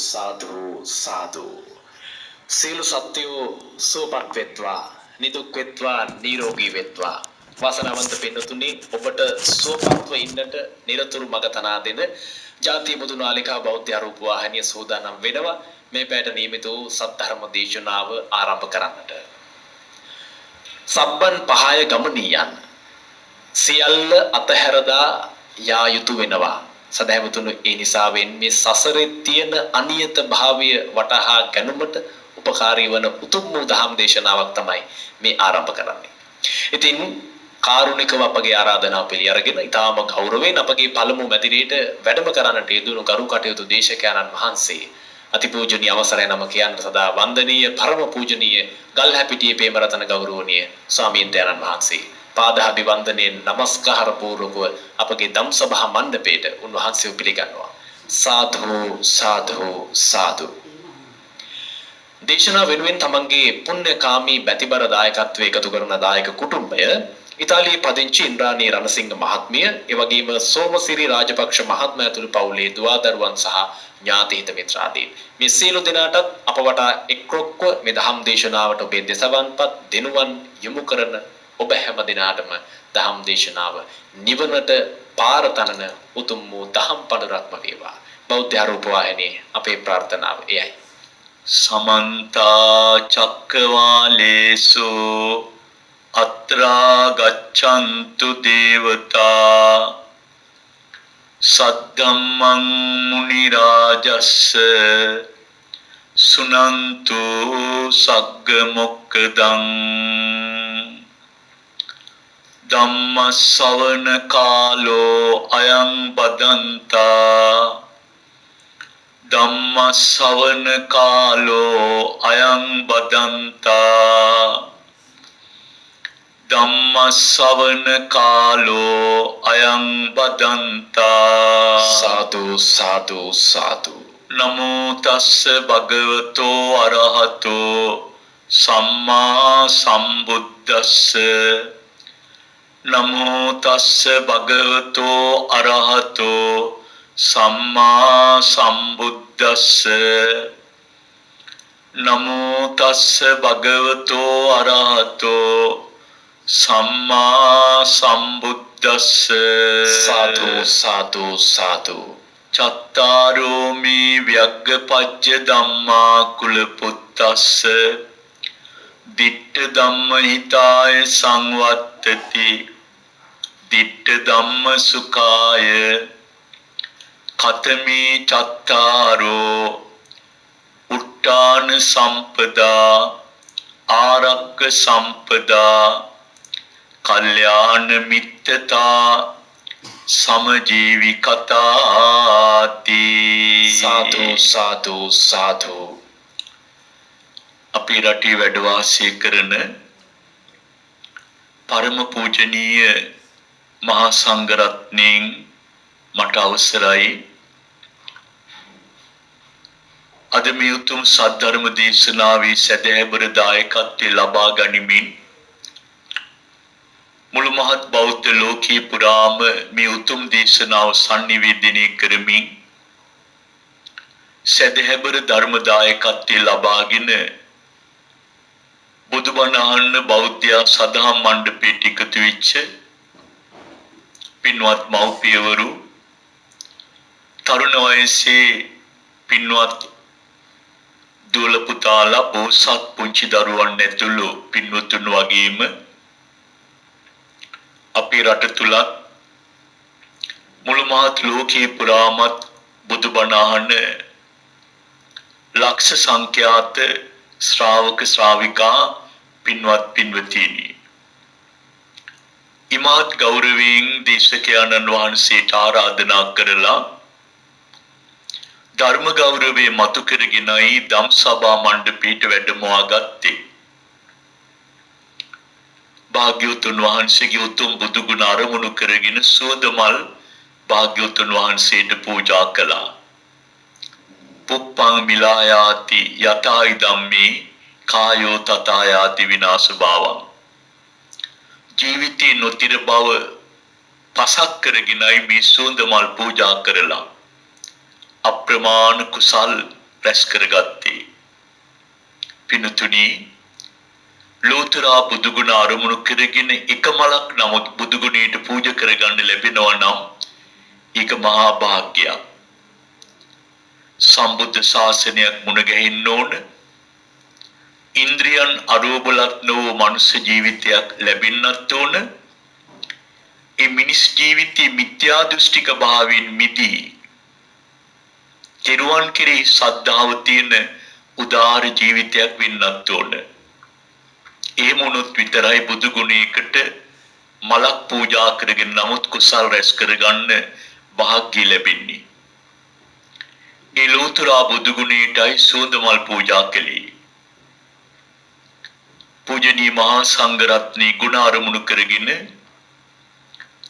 සාදු සාදු සියලු සත්වෝ සුවපත් වෙත්වා නිදුක් වෙත්වා නිරෝගී වෙත්වා වාසනාවන්ත පින්නතුනි ඔබට සුවපත්ව ඉන්නට නිරතුරු මඟ තනා දෙන ජාතිය මුතු නාලිකා බෞද්ධ ආරූප වාහිනිය සූදානම් වෙනවා මේ පැයට නියමිත වූ සද්ධර්ම දේශනාව ආරම්භ කරන්නට සබ්බන් පහය ගමනියන් සියල්ල අතහැරදා යා යුතු වෙනවා සදහැවතුනු ඒ නිසාවෙන් මේ සසරේ තියෙන අනියත භාවය වටහා ගැනීමට උපකාරී වන උතුම් වූ දහම් දේශනාවක් තමයි මේ ආරම්භ කරන්නේ. ඉතින් කාරුණිකව අපගේ ආරාධනාව පිළි අරගෙන ඊටාම ගෞරවයෙන් අපගේ පළමු මැදිරියට වැඩම කරන්නට යෙදුණු ගරු කටයුතු දේශකයන්න් වහන්සේ අතිපූජනීය අවසරයි නම කියන්න සදා වන්දනීය පරම පූජනීය ගල්හැපිටියේ ප්‍රේමරතන ගෞරවනීය ස්වාමීන් වහන්සේ පාදාභිවන්දනයෙන් নমස්කාර පූර්වකව අපගේ ධම් සභා මණ්ඩපයේට උන්වහන්සේව පිළිගන්නවා සාදු සාදු සාදු දේශනා වෙනුවෙන් තමන්ගේ පුණ්‍යකාමී බැතිබර දායකත්වයේ එකතු කරන දායක කුටුම්බය ඉතාලියේ පදිංචි ඉන්ද්‍රාණී රණසිංහ මහත්මිය එවැගේම සෝමසිරි රාජපක්ෂ මහත්මයා ඇතුළු පවුලේ දුවදරුවන් සහ ඥාති හිත මිත්‍රාදීන් මේ සියලු දෙනාටත් අප වටා එක්රොක්ව මේ ධම් දේශනාවට ඔබේ දෙසවන්පත් දෙනුවන් යොමු කරන ඔබ හැම දිනාටම දහම් දේශනාව නිවනට පාර තනන උතුම් වූ දහම් පඬුරක්ම වේවා බෞද්ධ ආරූප වාහිනියේ අපේ ප්‍රාර්ථනාව එයයි සමන්ත චක්කවාලේසු අත්‍රා ගච්ඡන්තු දේවතා සද්දම්මං මුනි රාජස්ස සුනන්තු සග්ග මොක්කදං ධම්ම ශ්‍රවණ කාලෝ අයං බදන්තා ධම්ම ශ්‍රවණ කාලෝ අයං බදන්තා ධම්ම ශ්‍රවණ කාලෝ අයං බදන්තා සාදු සාදු සාදු නමෝ තස්ස භගවතෝ අරහතෝ සම්මා සම්බුද්දස්ස නමෝ තස්ස භගවතෝ අරහතෝ සම්මා සම්බුද්දස්ස නමෝ තස්ස භගවතෝ අරහතෝ සම්මා සම්බුද්දස්ස සාදු සාදු සාදු චත්තාරෝමි ව්‍යග්ගපච්ච ධම්මා කුල පුත්තස්ස දිට්ඨ ධම්ම හිතාය සංවත්තති දිට්ඨ ධම්ම සුඛාය කතමේ චත්තාරෝ උට්ටාන සම්පදා ආරක්ක සම්පදා කල්යාණ මිත්තතා සමජීවිකතාති සාදු සාදු සාදු අපේ රටේ වැඩ වාසය කරන පරම පූජනීය මහා සංඝරත්නයන් මට අවසරයි අද මේ උතුම් සද්ධර්ම දේශනාවේ සදහැබර දායකත්වය ලබා ගනිමින් මුළු මහත් බෞද්ධ ලෝකයේ පුරාම මේ උතුම් දේශනාව sannivedanaya කරමින් සදහැබර ධර්ම දායකත්වය ලබාගෙන බුදුබණ අහන්න බෞද්ධ සදහම් මණ්ඩපයට එකතු වෙච්ච පින්වත් මව්පියවරු තරුණ වයසේ පින්වත් දුවල පුතාලා පොහොසත් පුංචි දරුවන් ඇතුළු පින්වතුන් වගේම අපේ රට තුලත් මුළු මහත් ලෝකයේ පුරාමත් බුදුබණ අහන ලක්ෂ සංඛ්‍යාත ශ්‍රාවක ශ්‍රාවිකා පින්වත් පින්වතිනි ඉමහත් ගෞරවයෙන් දේශකයන්න් වහන්සේට ආරාධනා කරලා ධර්ම ගෞරවයේ මතු කරගෙනයි ධම් සභා මණ්ඩපයට වැඩමවා ගත්තේ භාග්‍යවතුන් වහන්සේගේ උතුම් බුදු ගුණ අරමුණු කරගෙන සෝදමල් භාග්‍යවතුන් වහන්සේට පූජා කළා පුප්පං මිලායාති යතයි ධම්මේ කායෝ තථායාති විනාශ භාවං ජීවිතේ නොතිර බව පසක් කරගෙනයි මේ සුවඳ මල් පූජා කරලා අප්‍රමාණ කුසල් රැස් කරගත්තේ. පින්තුනි ලෝතර බුදුගුණ අරමුණු කරගෙන එක මලක් නමුත් බුදුගුණයට පූජා කරගන්න ලැබෙනවා නම් ඒක මහා භාග්‍යයක්. සම්බුද්ධ ශාසනයක් මුණ ගැහෙන්න ඕන. ඉන්ද්‍රියන් අරෝබලත් නොව මනුෂ්‍ය ජීවිතයක් ලැබෙන්නත් ඕන. ඒ මිනිස් ජීවිතයේ මිත්‍යා දෘෂ්ටික භාවයෙන් මිදී කෙරුවන් කෙරෙහි ශ්‍රද්ධාව තියෙන උදාර ජීවිතයක් වෙන්නත් ඕන. ඒ මොනොත් විතරයි බුදු ගුණයකට මලක් පූජා කරගෙන නමුත් කුසල් රැස් කරගන්න වාග්ය ලැබෙන්නේ. ඒ ලෝතර බුදු ගුණයටයි සෝදමල් පූජා කළේ. පූජනීය මහා සංඝ රත්නයේ ගුණ අරමුණු කරගෙන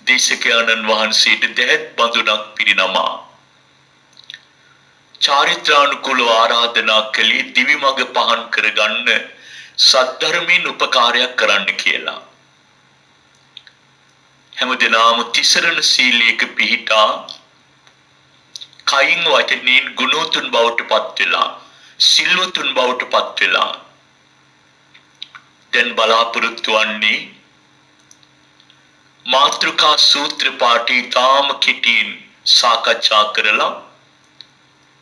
දේශකයන්න් වහන්සේට දෙහෙත් බඳුනක් පිරිනමා චාරිත්‍රානුකූලව ආරාධනා කළේ දිවි මඟ පහන් කරගන්න සද්ධර්මයෙන් උපකාරයක් කරන්න කියලා. හැමදෙනාම තිසරණ සීලයක පිහිටා කයින් වචනෙන් ගුණෝතුන් බවට පත් වෙලා සිල්වතුන් බවට පත් වෙලා දැන් බලාපොරොත්තු වන්නේ මාත්‍රිකා සූත්‍ර පාඨය තාම කෙටියෙන් සාකච්ඡා කරලා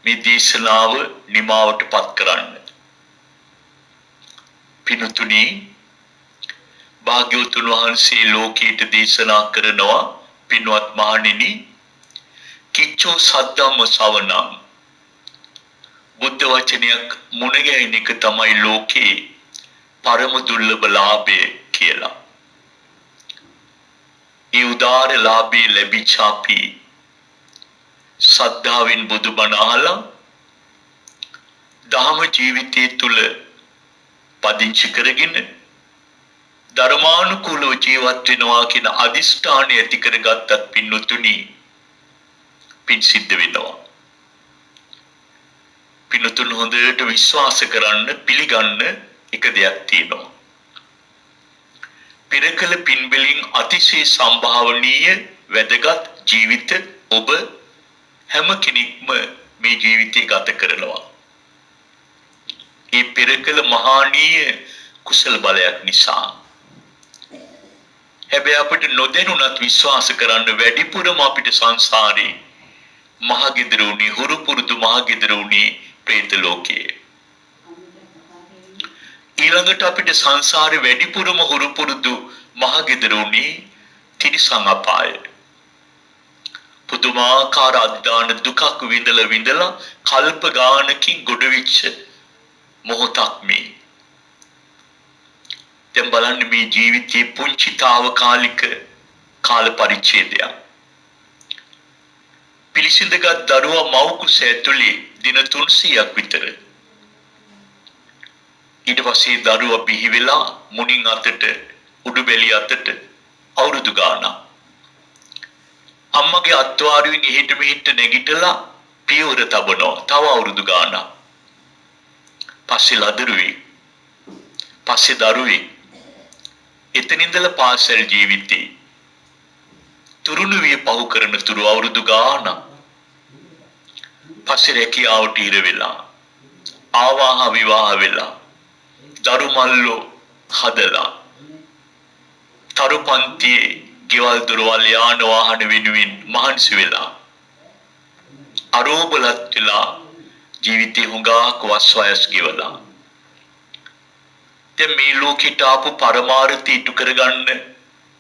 මේ දේශනාව නිමාවට පත් කරන්න. පින්තුනි භාග්‍යවතුන් වහන්සේ ලෝකීට දේශනා කරනවා පින්වත් මහණෙනි කිච්චෝ සද්ධම්ම ශ්‍රවණං බුද්ධ වචනයක් මුණ ගැහෙන එක තමයි ලෝකේ පරම දුර්ලභ ලාභය කියලා. ඒ උදාර ලාභය ලැබිච්ච අපි සද්ධාවෙන් බුදුබණ අහලා ධර්ම ජීවිතය තුල පදිංචි කරගෙන ධර්මානුකූලව ජීවත් වෙනවා කියන අදිෂ්ඨානය ඇති කරගත්තත් පින්තුනි පින් සිද්ධ වෙනවා. පින්තුන් හොඳට විශ්වාස කරන්න පිළිගන්න එක දෙයක් තියෙනවා. පෙරකල පින්වලින් අතිශය සම්භාවනීය වැදගත් ජීවිත ඔබ හැම කෙනෙක්ම මේ ජීවිතය ගත කරනවා. ඒ පෙරකල මහානීය කුසල බලයක් නිසා. හැබැයි අපිට නොදැනුණත් විශ්වාස කරන්න වැඩිපුරම අපිට සංසාරේ මහගෙදරුණි හුරු පුරුදු මහගෙදරුණි പ്രേත ලෝකයේ. ඊළඟට අපිට සංසාරේ වැඩිපුරම හුරු පුරුදු මහගෙදරුණි තිරිසන් අපාය. පුදුමාකාර අද්දාන දුකක් විඳලා කල්ප ගානකින් ගොඩවිච්ච මොහොතක් මේ. දැන් බලන්න මේ ජීවිතයේ පුංචි తాවකාලික කාල පරිච්ඡේදයක්. පිළිසිඳගත් දරුවා මව් කුස ඇතුලේ දින 300ක් විතර. ඊට පස්සේ දරුවා බිහි වෙලා මුණින් අතට උඩුබැලිය අතට අවුරුදු ගානක්. අම්මගේ අත්වාරුවෙන් එහෙට මෙහෙට නැගිටලා පියවර තබනවා. තව අවුරුදු ගානක්. පස්සේ ලදරුවේ. පස්සේ දරුවේ. එතන ඉඳලා පාසල් ජීවිතේ. තුරුණු විය පහු කරන තුරු අවුරුදු ගානක්. පස්සේ රැකියාවට ඉර වෙලා. ආවාහ විවාහ වෙලා. දරුමල්ලෝ හදලා. තරුපන්තියේ ගෙවල් දොරවල් යාන වාහන වෙනුවෙන් මහන්සි වෙලා අරෝබලත් වෙලා ජීවිතේ හුඟක් වස්වයස් ගෙවලා දැන් මේ ලෝකෙට ආපු පරමාර්ථය ඉටු කරගන්න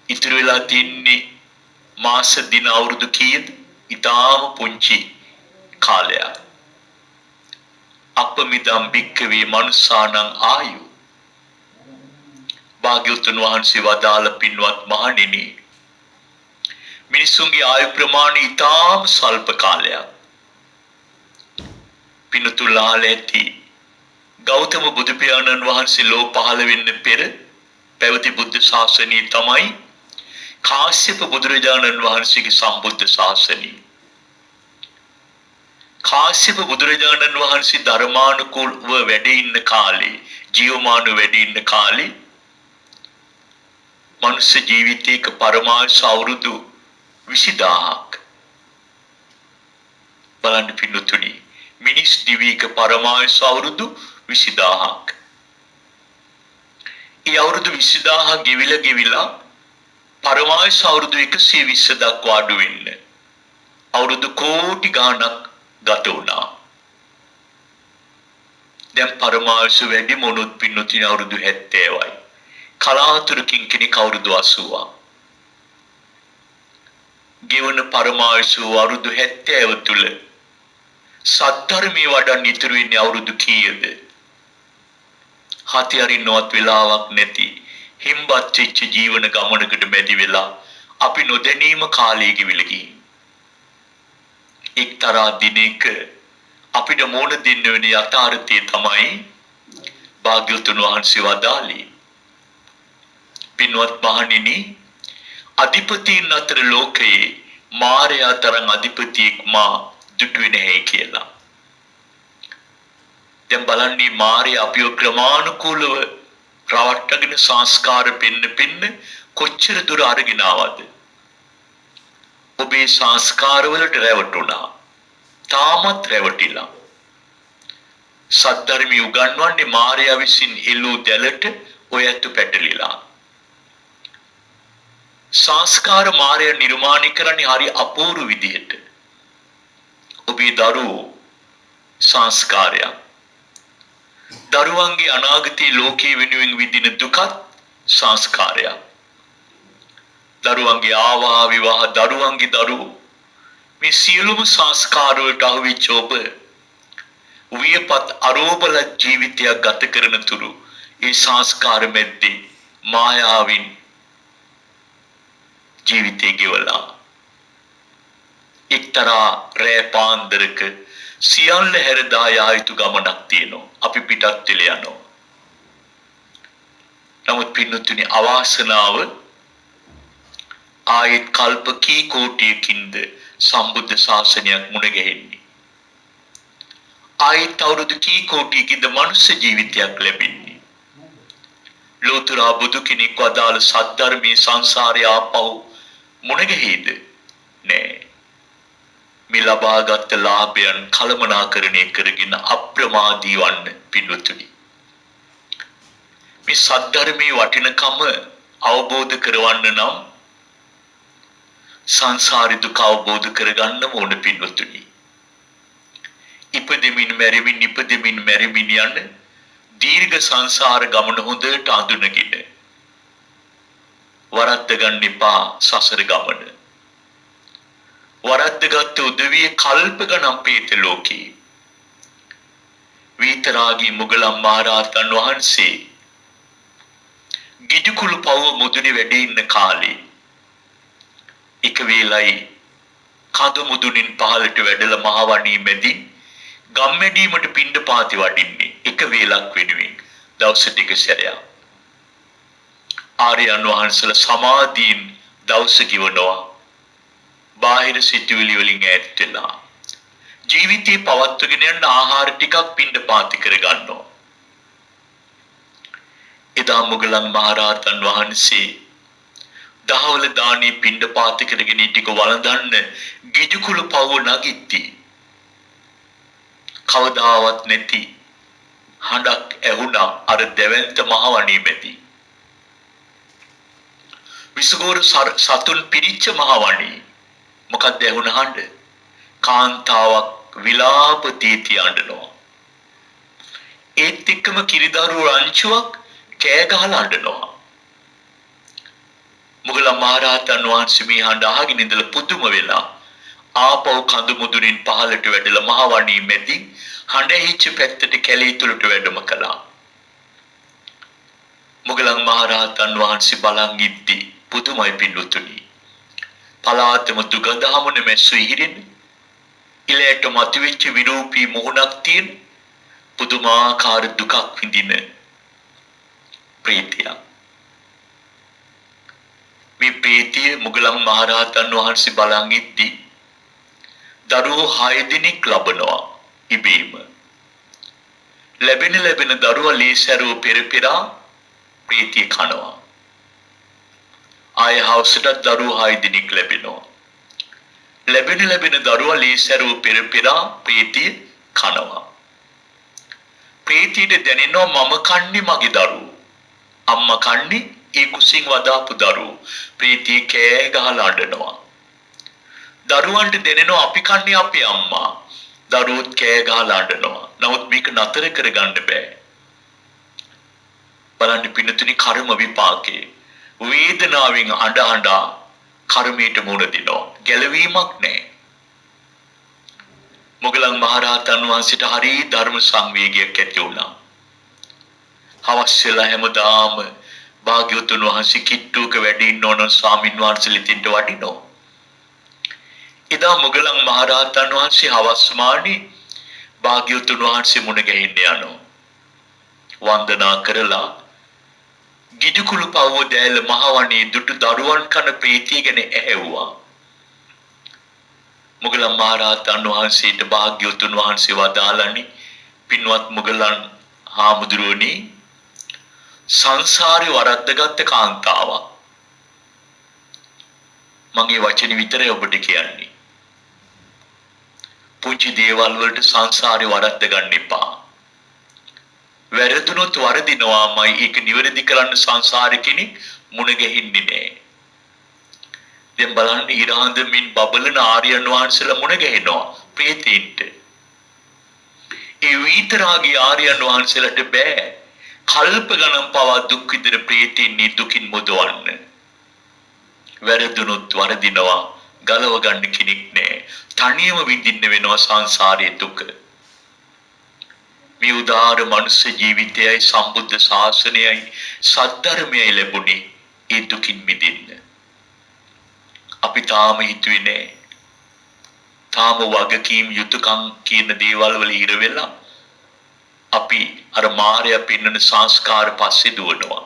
ඉතුරු වෙලා තින්නේ මාස දින අවුරුදු කීයද? ඊටාම පුංචි කාලයක්. අපමිදම් භික්ඛවේ මනුස්සානං ආයු. භාග්‍යවතුන් වහන්සේ වදාළ පින්වත් මහණෙනි මිනිසුන්ගේ ආයු ප්‍රමාණය ඉතාම ස්වල්ප කාලයක්. පිනතුලාල ඇති ගෞතම බුදු පියාණන් වහන්සේ ලෝ පහළ වෙන්න පෙර පැවති බුද්ධ ශාසනය තමයි කාශ්‍යප බුදුරජාණන් වහන්සේගේ සම්බුද්ධ ශාසනය. කාශ්‍යප බුදුරජාණන් වහන්සේ ධර්මානුකූලව වැඩ ඉන්න කාලේ ජීවමාන වැඩ ඉන්න කාලේ මනුෂ්‍ය ජීවිතයක පරමාර්ථ අවුරුදු 20000ක් බලන්න පින්නතුනි මිනිස් දිවියක පරමායුෂ අවුරුදු 20000ක්. ඒ අවුරුදු 20000 ගෙවිලා පරමායුෂ අවුරුදු 120 දක්වා අඩු වෙන්න අවුරුදු කෝටි ගාණක් ගත වුණා. දැන් පරමායුෂ වැඩි මොනොත් පින්නොතින අවුරුදු 70යි. කලාතුරකින් කෙනෙක් අවුරුදු 80ක්. ගෙවන පරමායුෂ අවුරුදු 70 තුල සද්ධර්මයේ වඩන් ඉතුරු වෙන්නේ අවුරුදු කීයද? හති අරින්නවත් වෙලාවක් නැති හිම්බත් වෙච්ච ජීවන ගමනකට මැදි වෙලා අපි නොදැනීම කාලය ගෙවිලා ගිහින්. එක්තරා දිනයක අපිට මොන දෙන්න වෙන යථාර්ථය තමයි භාග්‍යවතුන් වහන්සේ වදාළේ. පින්වත් මහණෙනි, අධිපතීන් අතර ලෝකයේ මාරයා තරම් අධිපතියෙක් මා දුටුවේ නැහැ කියලා. දැන් බලන්නේ මාරයා අපිව ක්‍රමානුකූලව රවට්ටගෙන සංස්කාර පෙන්න කොච්චර දුර අරගෙන ආවද? ඔබේ සංස්කාරවලට රැවටුණා. තාමත් රැවටිලා. සද්ධර්මී උගන්වන්නේ මාරයා විසින් එළූ දැලට ඔය ඇතු පැටලිලා. සංස්කාර මාරය නිර්මාණය කරන්නේ හරි අපූර්ව විදිහට. ඔබේ දරුවෝ සංස්කාරයක්. දරුවන්ගේ අනාගතයේ ලෝකයේ වෙනුවෙන් විඳින දුකත් සංස්කාරයක්. දරුවන්ගේ ආවා විවාහ දරුවන්ගේ දරුවෝ මේ සියලුම සංස්කාර වලට අහුවෙච්ච ඔබ වියපත් අරෝබල ජීවිතයක් ගත කරන තුරු ඒ සංස්කාර මැද්දේ මායාවින් ජීවිතේ ගෙවලා එක්තරා රෑ පාන්දරක සියල්ල හැරදා යා යුතු ගමනක් තියෙනවා. අපි පිටත් වෙලා යනවා. නමුත් පින්නතුනි අවාසනාව ආයෙත් කල්ප කී කෝටියකින්ද සම්බුද්ධ ශාසනයක් මුණ ගැහෙන්නේ. ආයෙත් අවුරුදු කී කෝටියකින්ද මනුෂ්‍ය ජීවිතයක් ලැබෙන්නේ. ලෝතර බුදු කෙනෙක් වදාළ සද්ධර්මයේ සංසාරය ආපහු මුණ ගැහෙයිද? නෑ. මේ ලබාගත් ලාභයන් කළමනාකරණය කරගෙන අප්‍රමාදී වන්න පින්වතුනි. මේ සද්ධර්මයේ වටිනකම අවබෝධ කරවන්න නම් සංසාරි දුක අවබෝධ කරගන්න ඕන පින්වතුනි. ඉපදෙමින් මැරෙමින් යන දීර්ඝ සංසාර ගමන හොඳට අඳුනගෙන වරද්ද ගන්න එපා සසර ගමන. වරද්දගත් උදවිය කල්ප ගණන් පේත ලෝකේ. විතරාගී මුගලන් මහරහතන් වහන්සේ ගිජුකුළු පව මුදුනේ වැඩ ඉන්න කාලේ එක වේලයි කඳු මුදුනින් පහළට වැඩලා මහවණී මැදින් ගම්මැඩීමට පිණ්ඩපාති වඩින්නේ එක වේලක් වෙනුවෙන් දවස් ටික සැරයක්. ආර්යයන් වහන්සේලා සමාධීන් දවස් කිවනවා. බාහිර සිතුවිලි වලින් ඈත් වෙලා ජීවිතේ පවත්වගෙන යන ආහාර ටිකක් පිණ්ඩපාති කරගන්නවා. එදා මුගලන් මහරහතන් වහන්සේ දහවල දානි පිණ්ඩපාති කරගෙන ටික වළඳන්න ගිජුකුළු පව නගිtti. කවදාවත් නැති හඬක් ඇහුණා අර දෙවන්ත මහවණී මැදි. විසුගෝර සතුන් පිරිච්ච මහවණී. මොකක්ද ඇහුණ හඬ? කාන්තාවක් විලාප තීති අඬනවා. ඒත් එක්කම කිරිදරුවෝ රංචුවක් කෑ ගහලා අඬනවා. මුගලන් මහරහතන් වහන්සේ මේ හඬ අහගෙන ඉඳලා පුදුම වෙලා ආපහු කඳු මුදුනින් පහළට වැඩලා මහවණී මැදින් හඬ ඇහිච්ච පැත්තට කැලේ තුලට වැඩම කළා. මුගලන් මහරහතන් වහන්සේ බලන් ඉද්දි පුදුමයි පින්වතුනි. පලාතම දුගඳ හමුන මැස්සු ඉහිරින් ඉලයට මතුවෙච්ච විරූපී මුහුණක් තියෙන පුදුමාකාර දුකක් විඳින ප්‍රේතයක්. මේ ප්‍රේතිය මුගලන් මහරහතන් වහන්සේ බලන් ඉද්දි දරුවෝ 6 දෙනෙක් ලබනවා ඉබේම. ලැබෙන දරුවා ලේසරුව පෙරපෙරා ප්‍රේතිය කනවා. ආය හවසට දරුවෝ 6 දෙනෙක් ලැබෙනවා. ලැබෙන දරුවා ලේසරුව පෙරපෙරා ප්‍රේතිය කනවා. ප්‍රීතියට දැනෙනවා මම කන්නේ මගේ දරුවෝ. අම්මා කන්නේ ඒ කුසින් වදාපු දරුවෝ. ප්‍රීතිය කෑ ගහලා අඬනවා. දරුවන්ට දැනෙනවා අපි කන්නේ අපේ අම්මා. දරුවෝත් කෑ ගහලා අඬනවා. නමුත් මේක නතර කරගන්න බෑ. බලන්න පින්නතුනි කර්ම විපාකේ වේදනාවෙන් අඬ කර්මයට මුහුණ දෙනවා. ගැලවීමක් නැහැ. මොගලන් මහරහතන් වහන්සේට හරි ධර්ම සංවේගයක් ඇති වුණා. අවශ්‍යලා හැමදාම භාග්‍යවතුන් වහන්සේ කිට්ටුවක වැඩ ඉන්න ඕන ස්වාමින් වහන්සේලා තින්ට වඩිනවා. එදා මොගලන් මහරහතන් වහන්සේ හවස්මානි භාග්‍යවතුන් වහන්සේ මුණ ගැහින්න යනවා. වන්දනා කරලා ගිජුකුළු පවුව දැල්ල මහවණේ දුටු දරුවන් කන ප්‍රීතිය ගැන ඇහැව්වා. මුගලන් මහරහතන් වහන්සේට භාග්‍යවතුන් වහන්සේ වදාළනි පින්වත් මුගලන් හාමුදුරුවනි සංසාරේ වරද්දගත් කාන්තාවක්. මගේ වචන විතරයි ඔබට කියන්නේ. පුංචි දේවල් වලට සංසාරේ වරද්ද ගන්න එපා. වැරදුනොත් වරදිනවාමයි ඒක නිවැරදි කරන්න සංසාරේ කෙනෙක් මුණ ගැහින්නේ නැහැ. දැන් බලන්න ඉරහඳමින් බබලන ආර්යයන් වහන්සේලා මුණ ගැහෙනවා ප්‍රේතීන්ට. ඒ විතරාගේ ආර්යයන් වහන්සේලාට බෑ කල්ප ගණන් පවා දුක් විඳින ප්‍රේතීන් දුකින් මුදවන්න. වැරදුනොත් වරදිනවා ගලව ගන්න කෙනෙක් නැහැ. තනියම විඳින්න වෙනවා සංසාරයේ දුක. මේ උදාර මනුෂ්‍ය ජීවිතයයි සම්බුද්ධ ශාසනයයි සද්ධර්මයයි ලැබුණේ ඒ දුකින් මිදෙන්න. අපි තාම හිතුවේ නෑ. තාම වගකීම් යුතුයකම් කියන දේවල් වල ඉර වෙලා අපි අර මායя පෙන්වන සංස්කාර පස්සේ දුවනවා.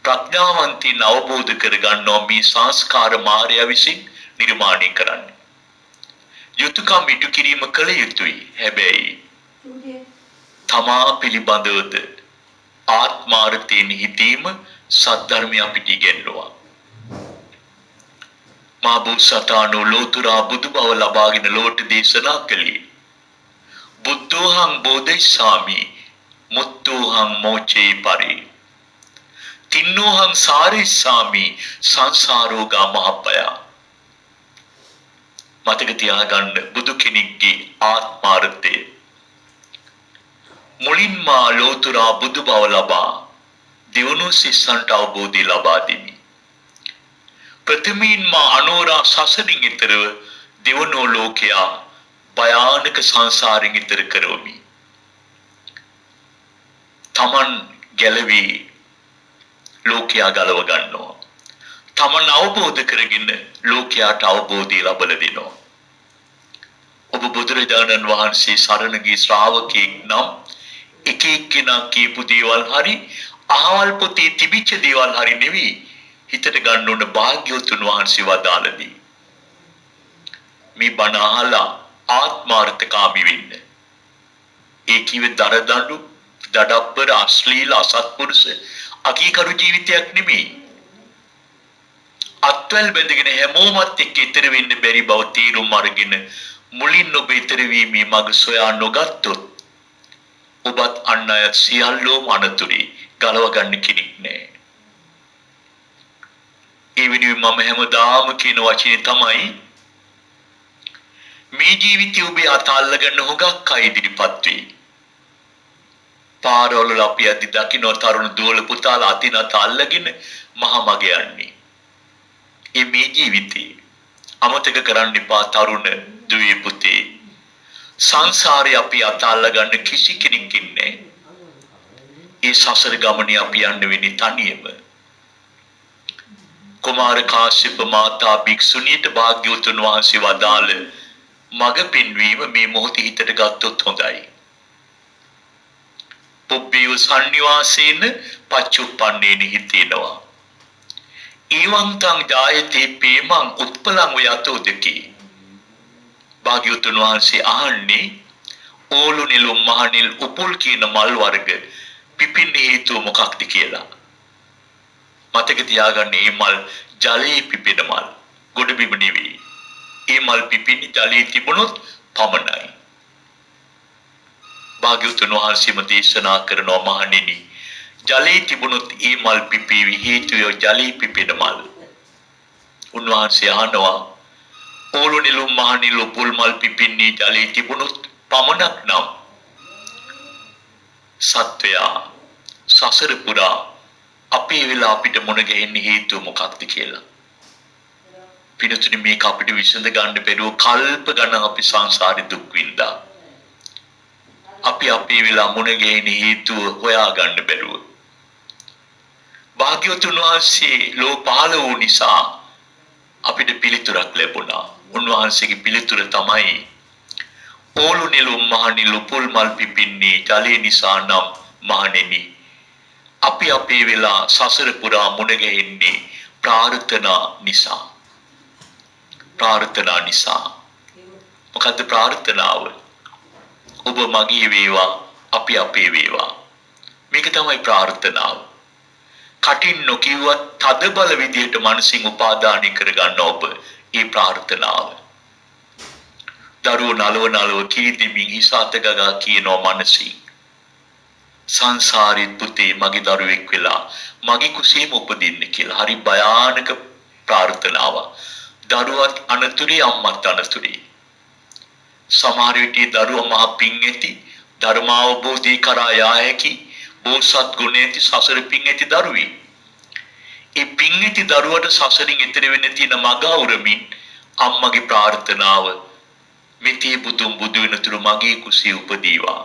ප්‍රඥාවන්තයින් අවබෝධ කරගන්නවා මේ සංස්කාර මායя විසින් නිර්මාණය කරන්නේ. යුතුයකම් ඉටු කිරීම කළ යුතුයි. හැබැයි තමා පිළිබඳවද ආත්මාර්ථයෙන් හිතීම සද්ධර්මය අපිට ඉගෙනනවා. මා බුසතානෝ ලෝතුරා බුදු බව ලබාගෙන ලෝට දේශනා කළේ. බුද්ධෝහං බෝධිසාමි මුත්තෝහං මෝචේ පරි. තින්නෝහං සාරිසාමි සංසාරෝගා මහපය. මතක තියාගන්න බුදු කෙනෙක්ගේ ආත්මාර්ථය මුලින්ම ලෝතුරා බුදු බව ලබා දියුණු සිස්සන්ට අවබෝධය ලබා දෙමි. ප්‍රථමයෙන්ම අනෝරා සසරින් ඈතරව දියුණු ලෝකයා භයානක සංසාරයෙන් ඈතර කරවමි. තමන් ගැලවි ලෝකයා ගලව ගන්නවා. තමන් අවබෝධ කරගෙන ලෝකයාට අවබෝධය ලබා දෙනවා. ඔබ බුදුරජාණන් වහන්සේ සරණ ගිය ශ්‍රාවකෙක් නම් එක එක්කෙනා කියපු දේවල් හරි අහවල් පොතේ තිබිච්ච දේවල් හරි නෙවෙයි හිතට ගන්න ඕන භාග්‍යවතුන් වහන්සේ වදාළදී මේ බණ අහලා ආත්මාර්ථකාමී වෙන්න. ඒ කිව්වේ දරදඬු දඩබ්බර අශ්ලීල අසත්පුරුෂ අකීකරු ජීවිතයක් නෙමෙයි. අත්වැල් බැඳගෙන හැමෝමත් එක්ක ඊතර වෙන්න බැරි බව තීරුම් අරගෙන මුලින් ඔබ ඊතර වීමේ මඟ සොයා නොගත්තොත් ඔබත් අන් අයත් සියල්ලෝම අනතුරේ ගලව ගන්න කෙනෙක් නෑ. ඒ වෙනුවෙන් මම හැමදාම කියන වචනේ තමයි මේ ජීවිතය ඔබේ අතල්ලා ගන්න හොඟක් අය ඉදිරිපත් වෙයි. පාරවල අපි අදි දකින්න තරුණ දුවල පුතාලා අතින් අත අල්ලගෙන මහ මග යන්නේ. මේ ජීවිතේ අමතක කරන්න එපා තරුණ දුවේ පුතේ. සංසාරේ අපි අතල්ලා ගන්න කිසි කෙනෙක් ඉන්නේ. ඒ සසර ගමනේ අපි යන්න වෙන්නේ තනියම. කුමාර කාශ්‍යප මාතා භික්ෂුණීට භාග්‍යවතුන් වහන්සේ වදාළ මග පින්වීම මේ මොහොතේ හිතට ගත්තොත් හොඳයි. පුබ්බේව සන්නිවාසේන පච්චුප්පන්නේන හිතේනවා. ඊවන්තං ජායතේ පේමං උත්පලං වයතෝදකී. භාග්‍යවතුන් වහන්සේ අහන්නේ ඕලු නිලුම් මහනිල් උපුල් කියන මල් වර්ග පිපින්න හේතුව මොකක්ද කියලා. මතක තියාගන්න මේ මල් ජලයේ පිපෙන මල්. ගොඩ බිම නෙවෙයි. මේ මල් පිපින්නේ ජලයේ තිබුණොත් පමණයි. භාග්‍යවතුන් වහන්සේම දේශනා කරනවා මහණෙනි ජලයේ තිබුණොත් ඒ මල් පිපෙවි හේතුව ජලයේ පිපෙන මල්. උන්වහන්සේ අහනවා පොළො නිලුම් මහ නිලු පුල් මල් පිපින්නේ ජලයේ තිබුණොත් පමණක් නම් සත්වයා සසර පුරා අපේ වෙලා අපිට මුණ ගැහෙන්න හේතුව මොකක්ද කියලා. පිටුතුනි මේක අපිට විසඳ ගන්න බැරුව කල්ප ගණන් අපි සංසාරේ දුක් විඳා. අපි අපේ වෙලා මුණ ගැහෙන හේතුව හොයා ගන්න බැරුව. භාග්‍යවතුන් වහන්සේ ලෝ පහළ වූ නිසා අපිට පිළිතුරක් ලැබුණා. උන්වහන්සේගේ පිළිතුර තමයි පොළො නිලුම් මහ නිලු පුල් මල් පිපින්නේ ජලය නිසා නම් මහණෙනි අපි අපේ වෙලා සසර පුරා මුණ ගැහෙන්නේ ප්‍රාර්ථනා නිසා. ප්‍රාර්ථනා නිසා. මොකද්ද ප්‍රාර්ථනාව? ඔබ මගේ වේවා අපි අපේ වේවා. මේක තමයි ප්‍රාර්ථනාව. කටින් නොකියුවත් තද බල විදියට මනසින් උපාදානය කරගන්න ඔබ ඒ ප්‍රාර්ථනාව. දරුවෝ නලව කී දෙමින් හිස අත ගගා කියනවා මනසින් සංසාරේ පුතේ මගේ දරුවෙක් වෙලා මගේ කුසීම උපදින්න කියලා. හරි භයානක ප්‍රාර්ථනාවක්. දරුවත් අනතුරේ අම්මත් අනතුරේ. සමහර විට දරුවා මහ පිං ඇති ධර්මාවබෝධී කරා යා හැකි බෝසත් ගුණ ඇති සසර පිං ඇති දරුවී. ඒ පිං ඇති දරුවට සසරින් එතර වෙන්න තියෙන මග අවරමින් අම්මගේ ප්‍රාර්ථනාව මෙතී බුදුන් බුදු වෙනතුරු මගේ කුසී උපදීවා.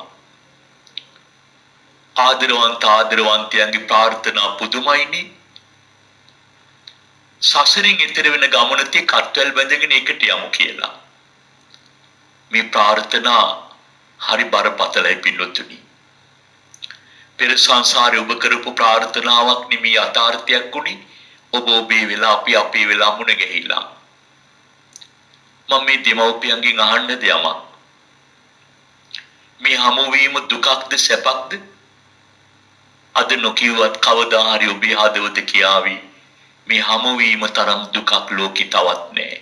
ආදරවන්තයන්ගේ ප්‍රාර්ථනා පුදුමයිනේ. සසරින් එතර වෙන ගමනතේ කට්වැල් බැඳගෙන එකට යමු කියලා. මේ ප්‍රාර්ථනා හරි බරපතලයි පින්වත්නි. පෙර සංසාරේ ඔබ කරපු ප්‍රාර්ථනාවක් නෙමේ යථාර්ථයක් උනේ. ඔබ ඔබේ වෙලා අපි අපේ වෙලා මුණ ගැහිලා. මම මේ දෙමව්පියන්ගෙන් අහන්න දෙයක්. මේ හමු වීම දුකක්ද සැපක්ද? අද නොකියුවත් කවදා හරි ඔබේ හදවත කියාවි මේ හමු වීම තරම් දුකක් ලෝකේ තවත් නැහැ.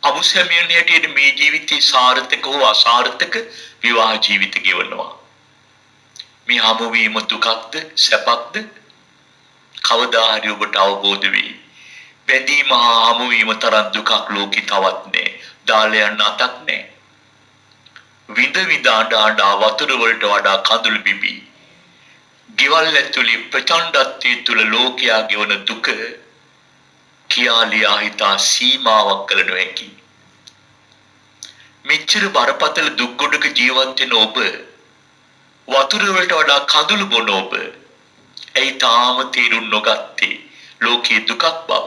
අමුසැමියන් හැටියට මේ ජීවිතේ සාර්ථක හෝ අසාර්ථක විවාහ ජීවිත ගෙවනවා. මේ හමු වීම දුකක්ද සැපක්ද? කවදා හරි ඔබට අවබෝධ වෙයි. බැඳීම හා හමු වීම තරම් දුකක් ලෝකේ තවත් නැහැ. දාලා යන්න අතක් නැහැ. විඳ විඳ ආඩ වතුර වලට වඩා කඳුළු බිබී. ගෙවල් ඇතුලේ ප්‍රචණ්ඩත්වයේ තුල ලෝකයා ගෙවන දුක කියාලියා හිතා සීමාවක් කළ නොහැකි. මෙච්චර බරපතල දුක් ගොඩක ජීවත් වෙන ඔබ වතුර වලට වඩා කඳුළු බොන ඔබ ඇයි තාම තේරුම් නොගත්තේ ලෝකයේ දුකක් බව?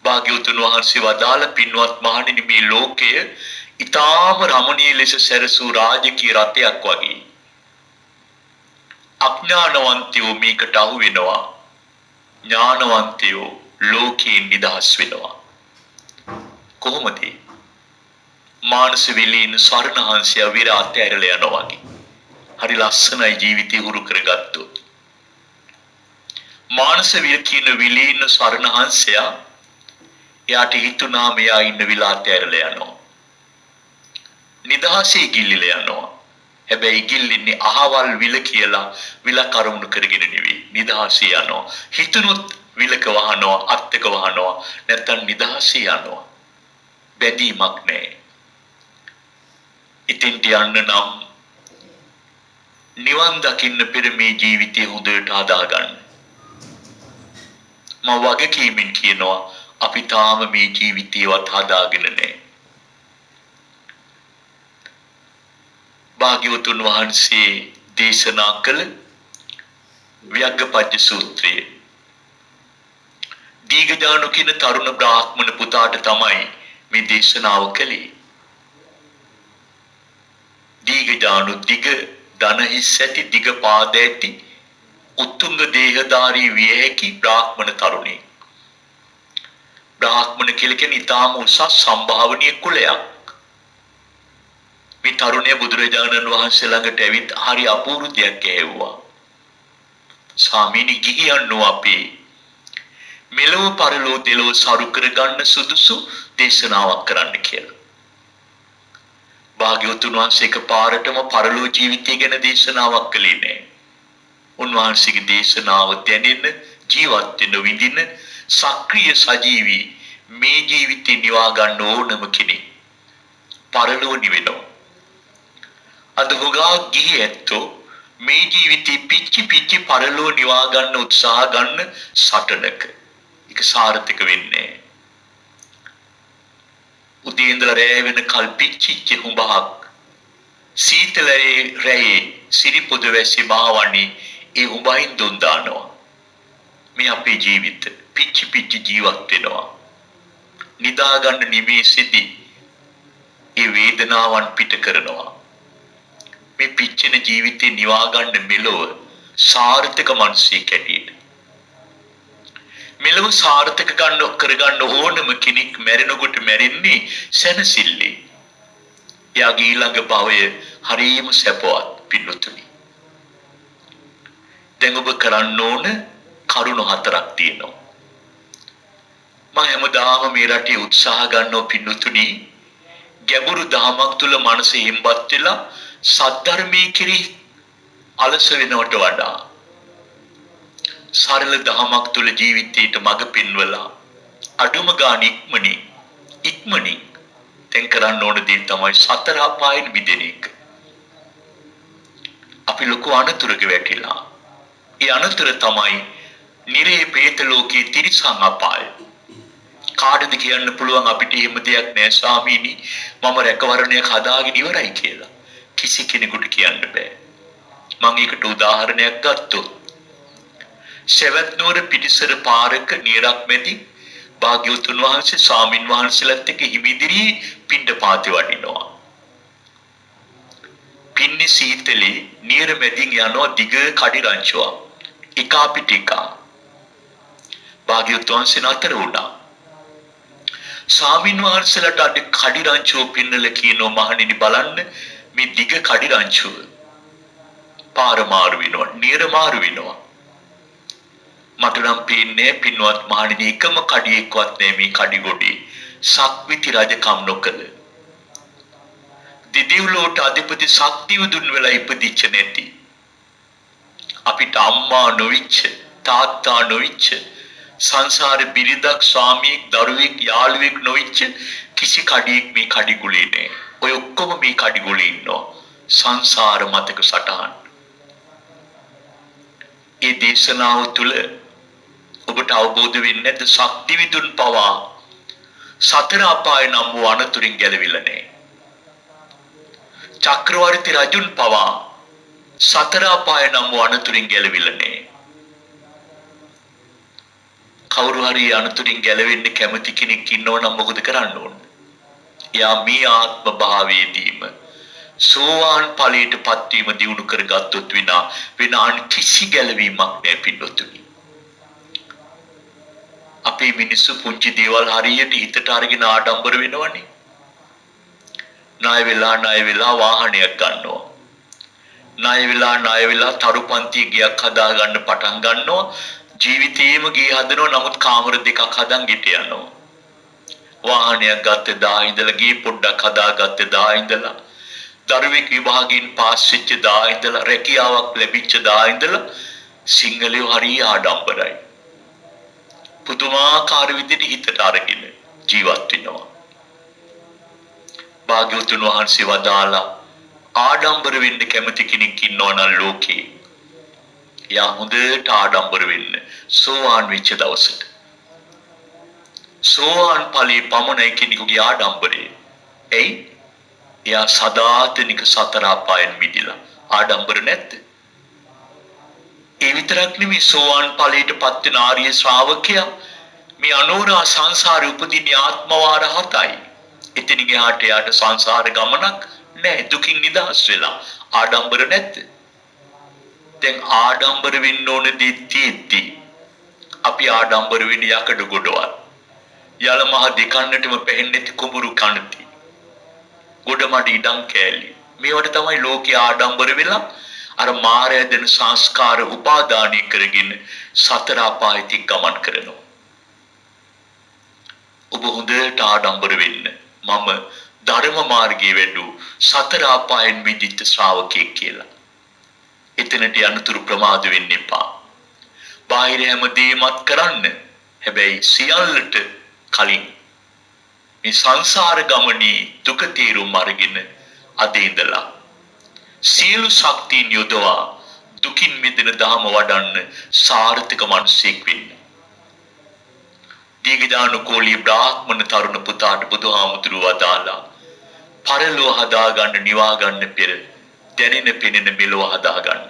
භාග්‍යවතුන් වහන්සේ වදාළ පින්වත් මහණෙනි මේ ලෝකය ඊටාම රමණීය ලෙස සැරසූ රාජකීය රථයක් වගේ. අඥානවන්තයෝ මේකට අහු වෙනවා. ඥානවන්තයෝ ලෝකයෙන් නිදහස් වෙනවා. කොහොමද? මානස විලීන ස්වර්ණහංසය විරාත් ඇරලා යනවා වගේ. හරි ලස්සනයි ජීවිතේ හුරු කරගත්තොත්. මානස විල කියන විලීන ස්වර්ණහංසය එයාට හිතුණා මෙයා ඉන්න විලාත් ඇරලා යනවා. නිදහසේ ගිල්ලිලා යනවා. හැබැයි ගිල්ලින්නේ අහවල් විල කියලා විල කරුණු කරගෙන නෙවෙයි. නිදහසේ යනවා. හිතුනොත් විලක වහනවා, අත්තක වහනවා, නැත්තම් නිදහසේ යනවා. බැඳීමක් නැහැ. ඉතින්ට යන්න නම් නිවන් දකින්න පෙර මේ ජීවිතය හොඳට හදාගන්න. මම වගකීමෙන් කියනවා අපි තාම මේ ජීවිතේවත් හදාගෙන නැහැ. භාග්‍යවතුන් වහන්සේ දේශනා කළ ව්‍යග්ගපජ්ජ සූත්‍රය දීඝජානු කියන තරුණ බ්‍රාහ්මණ පුතාට තමයි මේ දේශනාව කළේ. දීඝජානු දිග දන හිස් ඇති දිග පාද ඇති උත්තුංග දේහධාරී විය හැකි බ්‍රාහ්මණ තරුණයෙක්. බ්‍රාහ්මණ කියලා කියන්නේ ඊටාම උසස් සම්භාවනීය කුලයක්. මේ තරුණයා බුදුරජාණන් වහන්සේ ළඟට ඇවිත් හරි අපූර්ව දෙයක් ඇහුවා. ස්වාමීනි ගිහියන් අපේ මෙලොව පරලොව දෙලොව සරු කරගන්න සුදුසු දේශනාවක් කරන්න කියලා. භාග්‍යවතුන් වහන්සේ එකපාරටම පරලෝ ජීවිතය ගැන දේශනාවක් කළේ නෑ. උන්වහන්සේගේ දේශනාව දැනෙන්න ජීවත් වෙන විඳින සක්‍රීය සජීවී මේ ජීවිතේ නිවා ගන්න ඕනම කෙනෙක් පරලෝ නිවෙනවා. අද හොගා ගිහි ඇත්තෝ මේ ජීවිතේ පිච්චි පිච්චි පරලෝ නිවා ගන්න උත්සාහ ගන්න සටනක ඒක සාර්ථක වෙන්නේ නෑ. උදේ ඉඳලා රැය වෙනකල් පිච්චිච්ච හුඹක් සීතලයේ රැයේ සිරිපොද වැසි මාවන්නේ ඒ හුඹයින් දුන් දානවා. මේ අපේ ජීවිත පිච්චි පිච්චි ජීවත් වෙනවා. නිදා ගන්න නිමේෂෙදී ඒ වේදනාවන් පිට කරනවා. මේ පිච්චෙන ජීවිතේ නිවා ගන්න මෙලොව සාර්ථක මනසෙක් ඇටියෙට මෙලොව සාර්ථක කරගන්න ඕනම කෙනෙක් මැරෙනකොට මැරෙන්නේ සැනසෙල්ලේ. එයාගේ ඊළඟ භවය හරිම සැපවත් පින්නතුනි. දැන් ඔබ කරන්න ඕන කරුණු 4ක් තියෙනවා. මම හැමදාම මේ රටේ උත්සාහ ගන්නවා පින්නතුනි ගැඹුරු දහමක් තුල මනස හිම්බත් වෙලා සද්ධර්මයේ කිරි අලස වෙනවට වඩා සරල දහමක් තුල ජීවිතයට මඟ පෙන්වලා අඩුම ගාන ඉක්මනින් දැන් කරන්න ඕන දේ තමයි සතර අපායන් මිදෙන එක. අපි ලොකු අනතුරක වැටිලා. ඒ අනතුර තමයි නිරේ പ്രേත ලෝකයේ තිරිසන් අපාය. කාටද කියන්න පුළුවන් අපිට එහෙම දෙයක් නෑ ස්වාමීනි මම රැකවරණයක් හදාගෙන ඉවරයි කියලා. කිසි කෙනෙකුට කියන්න බෑ. මම ඒකට උදාහරණයක් ගත්තොත් සෙවැත් නුවර පිටිසර පාරක නිරක් මැදි භාග්‍යවතුන් වහන්සේ ස්වාමින් වහන්සේලාත් එක්ක හිමිදිරි පිණ්ඩපාතේ වඩිනවා. පින්නේ සීතලේ නිර මැදින් යනවා දිග කඩි රංචුවක්. එක අපිට එක. භාග්‍යවතුන් වහන්සේ නතර වුණා. ස්වාමින් වහන්සේලාට අද කඩි රංචුව පින්නලා කියනවා මහණෙනි බලන්න මේ දිග කඩි රංචුව. පාර මාරු වෙනවා, නිර මාරු වෙනවා. මට නම් පේන්නේ පින්වත් මහණෙනි එකම කඩියෙක්වත් නෑ මේ කඩිගොඩේ සක්විති රජකම් නොකළ දිදිව්ලෝට අධිපති ශක්තිවදුන් වෙලා ඉපදිච්ච නැති අපිට අම්මා නොවිච්ච තාත්තා නොවිච්ච සංසාර බිරිඳක් ස්වාමියෙක් දරුවෙක් යාළුවෙක් නොවිච්ච කිසි කඩියෙක් මේ කඩිගුලේ නෑ. ඔය ඔක්කොම මේ කඩිගුලේ ඉන්නවා. සංසාර මතක සටහන්. ඒ දේශනාව තුළ ඔබට අවබෝධ වෙන්නේ නැද්ද ශක්ති විදුන් පවා සතර අපාය නම් වූ අනතුරින් ගැලවිලා නැහැ. චක්‍රවර්ති රජුන් පවා සතර අපාය නම් වූ අනතුරින් ගැලවිලා නැහැ. කවුරු හරි අනතුරින් ගැලවෙන්න කැමති කෙනෙක් ඉන්නව නම් මොකද කරන්න ඕන? එයා මේ ආත්ම භාවයේදීම සෝවාන් ඵලයට පත්වීම දිනු කරගත්තොත් විනා වෙන කිසි ගැලවීමක් නැහැ පින්නතුනි. අපේ මිනිස්සු පුංචි දේවල් හරියට හිතට අරගෙන ආඩම්බර වෙනවනේ. ණය වෙලා වාහනයක් ගන්නවා. ණය වෙලා තරුපන්ති ගියක් හදා ගන්න පටන් ගන්නවා. ජීවිතේම ගේ හදනවා නමුත් කාමර දෙකක් හදන් ගිට යනවා. වාහනයක් ගත්තේ දා ඉඳලා ගේ පොඩ්ඩක් හදාගත්තේ දා ඉඳලා දරුවෙක් විභාගයෙන් පාස් වෙච්ච දා ඉඳලා රැකියාවක් ලැබිච්ච දා ඉඳලා සිංහලයෝ හරිය ආඩම්බරයි. පුදුමාකාර විදිහට හිතට අරගෙන ජීවත් වෙනවා. භාග්‍යවතුන් වහන්සේ වදාලා ආඩම්බර වෙන්න කැමති කෙනෙක් ඉන්නවා නම් ලෝකේ යා හොඳට ආඩම්බර වෙන්න සෝවාන් වෙච්ච දවසට. සෝවාන් ඵලයේ පමණයි කෙනෙකුගේ ආඩම්බරේ. එයි එයා සදාතනික සතර අපායන් මිදිලා ආඩම්බර නැද්ද? ඒ විතරක් නෙමෙයි සෝවාන් ඵලයට පත් වෙන ආර්ය ශ්‍රාවකයා මේ අනෝරා සංසාරේ උපදින ආත්ම වාර 7යි. එතන ගියාට යාට සංසාර ගමනක් නැහැ. දුකින් නිදහස් වෙලා ආඩම්බර නැද්ද? දැන් ආඩම්බර වෙන්න ඕන දේ තියෙද්දි අපි ආඩම්බර වෙන්න යකඩ ගොඩවල්. යල මහ දෙකන්නටම පැහෙන්නේ කුඹුරු කණති. ගොඩමඩ ඉඩම් කෑලි. මේවට තමයි ලෝකේ ආඩම්බර වෙලා අර මායя දෙන සංස්කාර උපාදානය කරගෙන සතර අපායට ගමන් කරනවා. ඔබ හොඳට ආඩම්බර වෙන්න. මම ධර්ම මාර්ගයේ වැඩු සතර අපායන් මිදිච්ච ශ්‍රාවකයෙක් කියලා. එතනට යනතුරු ප්‍රමාද වෙන්න එපා. බාහිර හැම දෙයක්මත් කරන්න. හැබැයි සියල්ලට කලින් මේ සංසාර ගමනේ දුක තේරුම් අරගෙන අද ඉඳලා සියලු ශක්තියින් යොදවා දුකින් මිදෙන ධම වඩන්න සාර්ථක මිනිසෙක් වෙන්න. දීගදානුකෝලී බ්‍රාහ්මණ තරුණ පුතාට බුදුහාමුදුරුව වදාලා පරලෝ හදාගන්න නිවා ගන්න පෙර දැනෙන පෙනෙන මෙලොව හදාගන්න.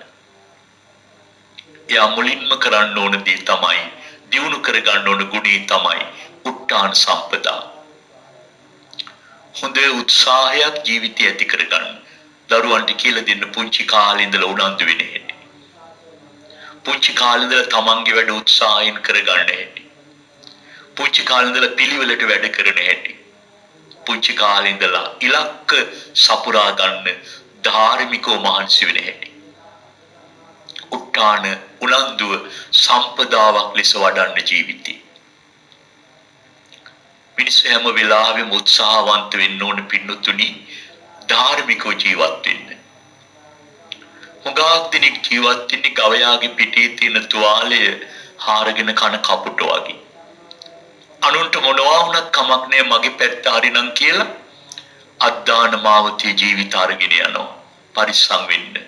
එයා මුලින්ම කරන්න ඕන දේ තමයි දියුණු කරගන්න ඕන ගුණය තමයි උත්තාන සම්පදා. හොඳ උත්සාහයක් ජීවිතය ඇති කරගන්න. දරුවන්ට කියලා දෙන්න පුංචි කාලේ ඉඳලා උනන්දු වෙන හැටි. පුංචි කාලේ ඉඳලා තමන්ගේ වැඩ උත්සාහයෙන් කරගන්න හැටි. පුංචි කාලේ ඉඳලා පිළිවෙලට වැඩ කරන හැටි. පුංචි කාලේ ඉඳලා ඉලක්ක සපුරා ගන්න ධාර්මිකව මහන්සි වෙන හැටි. උත්තාන උනන්දුව සම්පදාවක් ලෙස වඩන්න ජීවිතේ. මිනිස්සු හැම වෙලාවෙම උත්සාහවන්ත වෙන්න ඕන පින්නතුනි ධාර්මිකව ජීවත් වෙන්න. හුඟක් දෙනෙක් ජීවත් වෙන්නේ ගවයාගේ පිටේ තියෙන තුවාලය හාරගෙන කන කපුට වගේ. අනුන්ට මොනවා වුණත් කමක් නෑ මගේ පැත්ත හරිනම් කියලා අද්දාන මාවතේ ජීවිත අරගෙන යනවා. පරිස්සම් වෙන්න.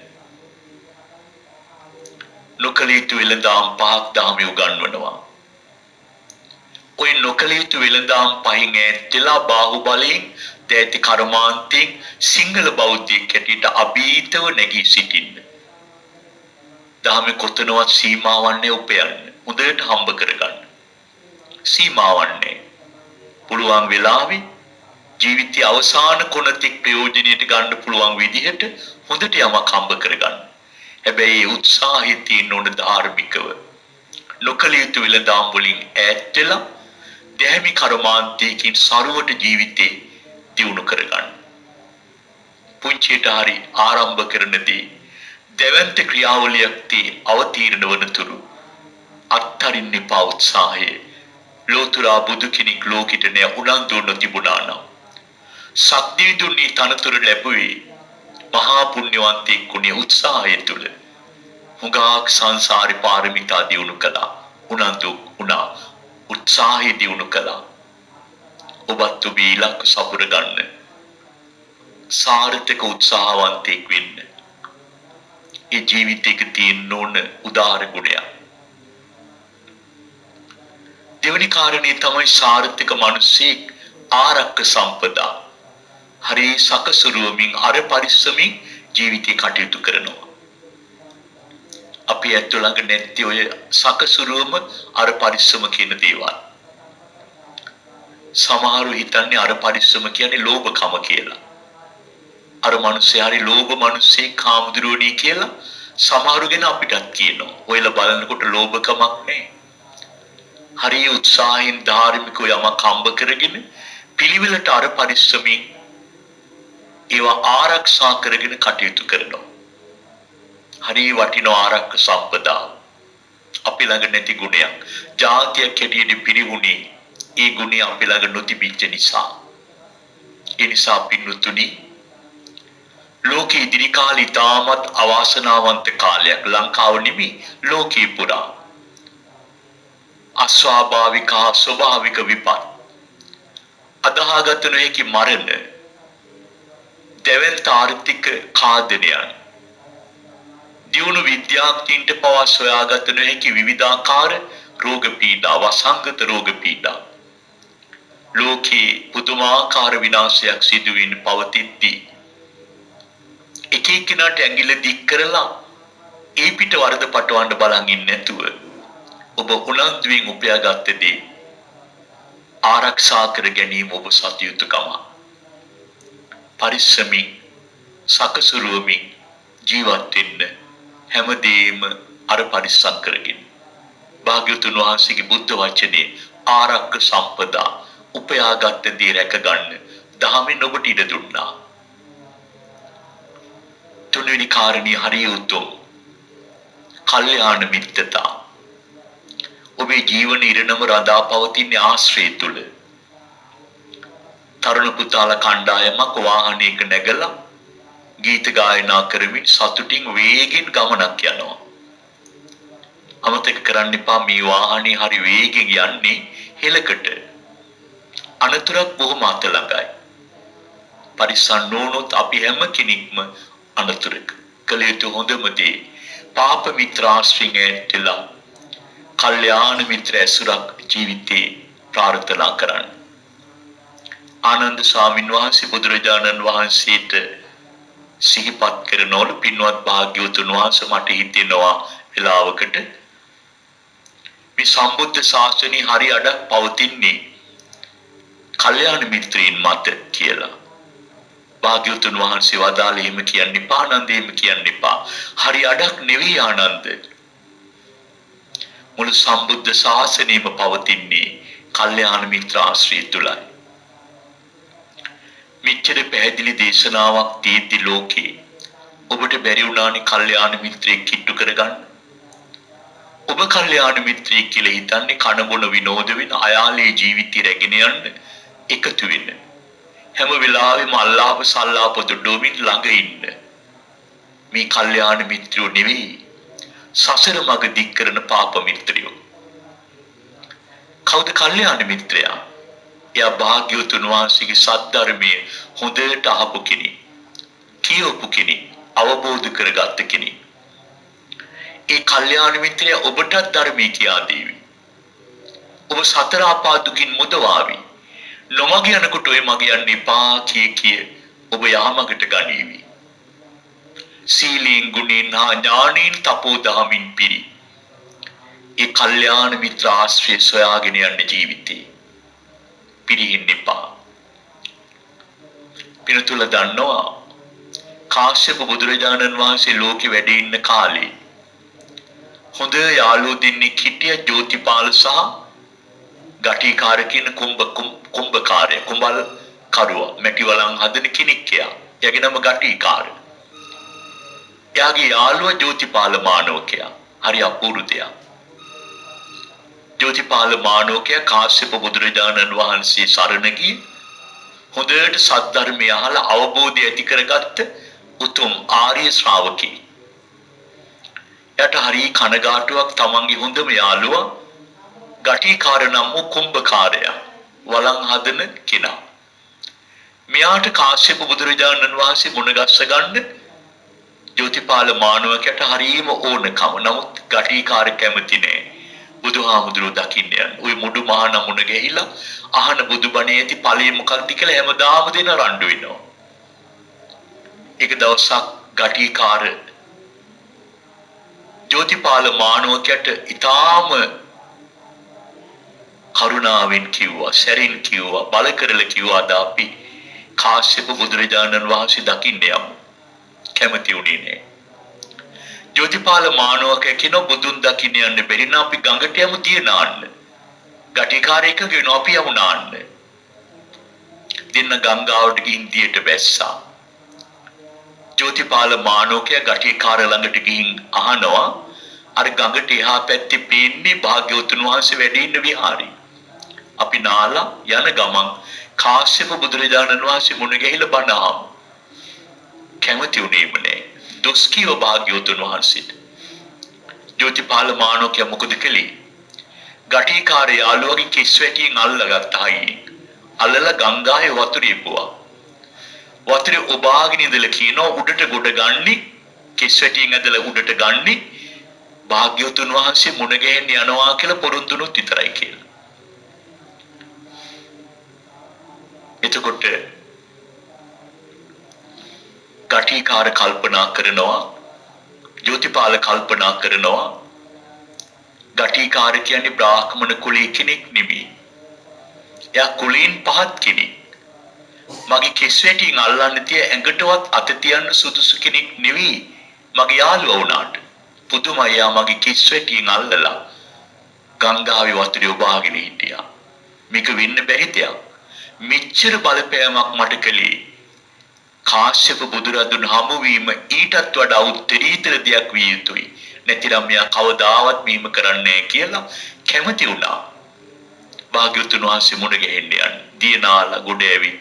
නොකලිතු වෙලඳාම් පහක් දහමේ උගන්වනවා. ඔය නොකලිතු වෙලඳාම් පහින් ඈත්ලා බාහුබලයෙන් දැති කර්මාන්තයෙන් සිංහල බෞද්ධයෙක් හැටියට අභීතව නැගී සිටින්න. දහමේ කොතනවත් සීමාවන්නේ උපයන්න. හොඳට හම්බ කරගන්න. සීමාවන්නේ පුළුවන් වෙලාවේ ජීවිතයේ අවසාන කොනතෙක් ප්‍රයෝජනෙට ගන්න පුළුවන් විදිහට හොඳට යමක් හම්බ කරගන්න. හැබැයි ඒ උත්සාහය තියෙන්න ඕන ධාර්මිකව. නොකල යුතු වෙලඳාම් වලින් ඈත් වෙලා දැහැමි කර්මාන්තයකින් සරුවට ජීවිතේ දියුණු කරගන්න. පුංචියට හරි ආරම්භ කරනදී දෙවන්ත ක්‍රියාවලියක් තී අවතීර්ණ වනතුරු අත්තරින් එපා උත්සාහය. ලෝතුරා බුදු කෙනෙක් ලෝකෙට නෑ උනන්දු නොතිබුණා නම් සක්දිවිදුනි තනතුරු ලැබුවේ මහා පුණ්‍යවන්තයෙක් වුණේ උත්සාහය තුල. හුඟක් සංසාරේ පාරමිතා දියුණු කළා. උනන්දු වුණා. උත්සාහය දියුණු කළා. ඔබත් ඔබේ ඉලක්ක සපුර ගන්න. සාර්ථක උත්සාහවන්තයෙක් වෙන්න. ඒ ජීවිතයක තියෙන්න ඕන උදාර ගුණයක්. දෙවැනි කාරණේ තමයි සාර්ථක මිනිසෙක් ආරක්ක සම්පදා. හරි සකසුරුවමින් අර පරිස්සමින් ජීවිතේ කටයුතු කරනවා. අපි ඇත්ත ළඟ නැති ඔය සකසුරුවම අර පරිස්සම කියන දේවල්. සමහරු හිතන්නේ අර පරිස්සම කියන්නේ ලෝභකම කියලා. අර මිනිස්සේ හරි ලෝභ මිනිස්සේ කාමදුරෝණී කියලා සමහරු ගැන අපිටත් කියනවා. ඔයලා බලනකොට ලෝභකමක් නැහැ. හරි උත්සාහයෙන් ධාර්මිකව යමක් හම්බ කරගෙන පිළිවෙලට අර පරිස්සමින් ඒවා ආරක්ෂා කරගෙන කටයුතු කරනවා. හරි වටිනා ආරක්ක සම්පදා. අපි ළඟ නැති ගුණයක්. ජාතියක් හැටියට පිරිහුණේ ඒ ගුණය අපි ළඟ නොතිබිච්ච නිසා. ඒ නිසා පින්නුතුනි ලෝකේ ඉදිරි කාලේ තාමත් අවාසනාවන්ත කාලයක් ලංකාව නෙමෙයි ලෝකේ පුරා. අස්වාභාවික හා ස්වභාවික විපත් අදහාගත නොහැකි මරණ දෙවන්ත ආර්ථික කාදනයන් දියුණු විද්‍යාඥයින්ට පවා සොයාගත නොහැකි විවිධාකාර රෝග පීඩා වසංගත රෝග පීඩා ලෝකේ පුදුමාකාර විනාශයක් සිදුවෙමින් පවතිද්දී එක එක්කෙනාට ඇඟිල්ල දික් කරලා ඒ පිට වරද පටවන්න බලන් ඉන්නේ නැතුව ඔබ උනන්දුවෙන් උපයාගත් දේ ආරක්ෂා කර ගැනීම ඔබ සතියුතුකම. පරිස්සමින් සකසුරුවමින් ජීවත් වෙන්න හැමදේම අර පරිස්සම් කරගෙන. භාග්‍යවතුන් වහන්සේගේ බුද්ධ වචනේ ආරක්ක සම්පදා උපයාගත් දේ රැක ගන්න දහමෙන් ඔබට ඉඩ දුන්නා. තුන්වෙනි කාරණේ හරිය උතුම්. කල්යාණ මිත්‍රතා. ඔබේ ජීවන ඉරණම රඳා පවතින ආශ්‍රය තුල තරුණ පුතාලා කණ්ඩායමක් වාහනයක නැගලා ගීත ගායනා කරමින් සතුටින් වේගෙන් ගමනක් යනවා. අමතක කරන්න එපා මේ වාහනේ හරි වේගෙන් යන්නේ හෙලකට. අනතුරක් බොහොම අත ළඟයි. පරිස්සම් නොවුනොත් අපි හැම කෙනෙක්ම අනතුරක. කළ යුතු හොඳම දේ පාප මිත්‍රාශ්‍රයෙන් ඈත්ලා කල්යාණ මිත්‍ර ඇසුරක් ජීවිතේ ප්‍රාර්ථනා කරන්න. ආනන්ද ස්වාමීන් වහන්සේ බුදුරජාණන් වහන්සේට සිහිපත් කරනවලු පින්වත් භාග්‍යවතුන් වහන්සේ මට හිතෙනවා වෙලාවකට මේ සම්බුද්ධ ශාසනය හරි අඩක් පවතින්නේ කල්යාණ මිත්‍රීන් මත කියලා. භාග්‍යවතුන් වහන්සේ වදාළේ එහෙම කියන්න එපා ආනන්ද, එහෙම කියන්න එපා. හරි අඩක් නෙවෙයි ආනන්ද. මුළු සම්බුද්ධ ශාසනයම පවතින්නේ කල්යාණ මිත්‍ර ආශ්‍රය තුලයි. මෙච්චර පැහැදිලි දේශනාවක් තියෙද්දි ලෝකේ ඔබට බැරි වුණානේ කල්යාණ මිත්‍රයෙක් කිට්ටු කරගන්න. ඔබ කල්යාණ මිත්‍රයෙක් කියලා හිතන්නේ කන බොන විනෝද වෙන අයාලේ ජීවිතය රැගෙන යන්න එකතු වෙන්න. හැම වෙලාවෙම අල්ලාප සල්ලාප දුඩෝමින් ළඟ ඉන්න. මේ කල්යාණ මිත්‍රයෝ නෙවෙයි. සසර මඟ දික් කරන පාප මිත්‍රයෝ. කවුද කල්යාණ මිත්‍රයා? එයා භාග්‍යවතුන් වහන්සේගේ සද්ධර්මයේ හොඳට අහපු කෙනෙක්, කියවපු කෙනෙක්, අවබෝධ කරගත්ත කෙනෙක්. ඒ කල්යාණ මිත්‍රයා ඔබටත් ධර්මයේ කියා දේවි. ඔබ සතර අපා දුකින් මුදවාවි. නොමග යනකොට ඔය මග යන්න එපා කිය ඔබ යහමගට ගනීවි. සීලෙන් ගුණෙන් හා ඥානෙන් තපෝ දහමින් පිරි. ඒ කල්යාණ මිත්‍ර ආශ්‍රය සොයාගෙන යන්න ජීවිතේ පිරිහින්න එපා. පිනතුල දන්නවා කාශ්‍යප බුදුරජාණන් වහන්සේ ලෝකෙ වැඩ ඉන්න කාලේ හොඳ යාළුවෝ දෙන්නෙක් හිටිය ජෝතිපාල සහ ගටිකාර කියන කුඹකාරය කුඹල් කරුවා මැටි වලන් හදන කෙනෙක් එයා. එයාගේ නම ගටිකාර. එයාගේ යාළුවා ජෝතිපාල මානවකයා. හරි අපූර්ව දෙයක්. ජෝතිපාල මානවකයා කාශ්‍යප බුදුරජාණන් වහන්සේ සරණ ගිය හොඳට සද්ධර්මය අහලා අවබෝධය ඇති කරගත්ත උතුම් ආර්ය ශ්‍රාවකී. එයාට හරි කනගාටුවක් තමන්ගේ හොඳම යාළුවා ගටිකාර නම් වූ කුඹකාරයා වලන් හදන කෙනා. මෙයාට කාශ්‍යප බුදුරජාණන් වහන්සේ මුණගස්ස ගන්න ජෝතිපාල මානවකයට හරීම ඕනකම. නමුත් ගටිකාර කැමති නෑ. බුදුහාමුදුරුවෝ දකින්න යන. ওই මුඩු මහා නමුණ ගිහිලා අහන බුදුබණේ ඇති ඵලෙ මොකක්ද කියලා හැමදාම දෙන රණ්ඩු වෙනවා. එක දවසක් ගටිකාර ජෝතිපාල මානවකයට ඊටාම කරුණාවෙන් කිව්වා, සැරින් කිව්වා, බල කරලා කිව්වා අපි කාශ්‍යප බුදුරජාණන් වහන්සේ දකින්න යමු. කැමති උනේ නෑ. ජෝතිපාල මානවකයා කියන බුදුන් දකින්න යන්න බැරි නම් අපි ගඟට යමු තිය නාන්න. ගටිකාරයෙක් ගෙන අපි යමු නාන්න. දෙන්න ගංගාවට ගිහින් දියට බැස්සා. ජෝතිපාල මානවකයා ගටිකාර ළඟට ගිහින් අහනවා අර ගඟට එහා පැත්තේ පේන්නේ භාග්‍යවතුන් වහන්සේ වැඩ ඉන්න විහාරය. අපි නාලා යන ගමන් කාශ්‍යප බුදුරජාණන් වහන්සේ මුණ ගැහිලා බණ අහමු. කැමති උනේම නෑ. දොස් කිව භාග්‍යවතුන් වහන්සේට. ජෝතිපාල මානවකයා මොකද කළේ? ගටිකාරය යාළුවගේ කිස් වැටියෙන් අල්ලගත්තා අයියේ. අල්ලලා ගංගාවේ වතුර ඉපුවා. වතුරේ ඔබාගෙන ඉඳලා කියනවා උඩට ගොඩ ගන්නි කිස් වැටියෙන් ඇදලා උඩට ගන්නි භාග්‍යවතුන් වහන්සේ මුණ ගැහෙන්න යනවා කියලා පොරොන්දුනොත් විතරයි කියලා. එතකොට ගටිකාර කල්පනා කරනවා, ජෝතිපාල කල්පනා කරනවා ගටිකාර කියන්නේ බ්‍රාහ්මණ කුලයේ කෙනෙක් නෙමෙයි. එයා කුලයෙන් පහත් කෙනෙක්. මගේ කෙස් වැටියෙන් අල්ලන්න තිය ඇඟටවත් අත තියන්න සුදුසු කෙනෙක් නෙවෙයි මගේ යාළුවා වුණාට. පුදුමයි යා මගේ කෙස් වැටියෙන් අල්ලලා ගංගාවේ වතුරේ ඔබාගෙන හිටියා. මේක වෙන්න බැරි දෙයක්. මෙච්චර බලපෑමක් මට කළේ කාශ්‍යප බුදුරදුන් හමු වීම ඊටත් වඩා උත්තරීතර දෙයක් විය යුතුයි. නැතිනම් මෙයා කවදාවත් මෙහෙම කරන්නේ නැහැ කියලා කැමති වුණා. භාග්‍යවතුන් වහන්සේ මුණ ගැහෙන්න යන දියනාලා ගොඩ ඇවිත්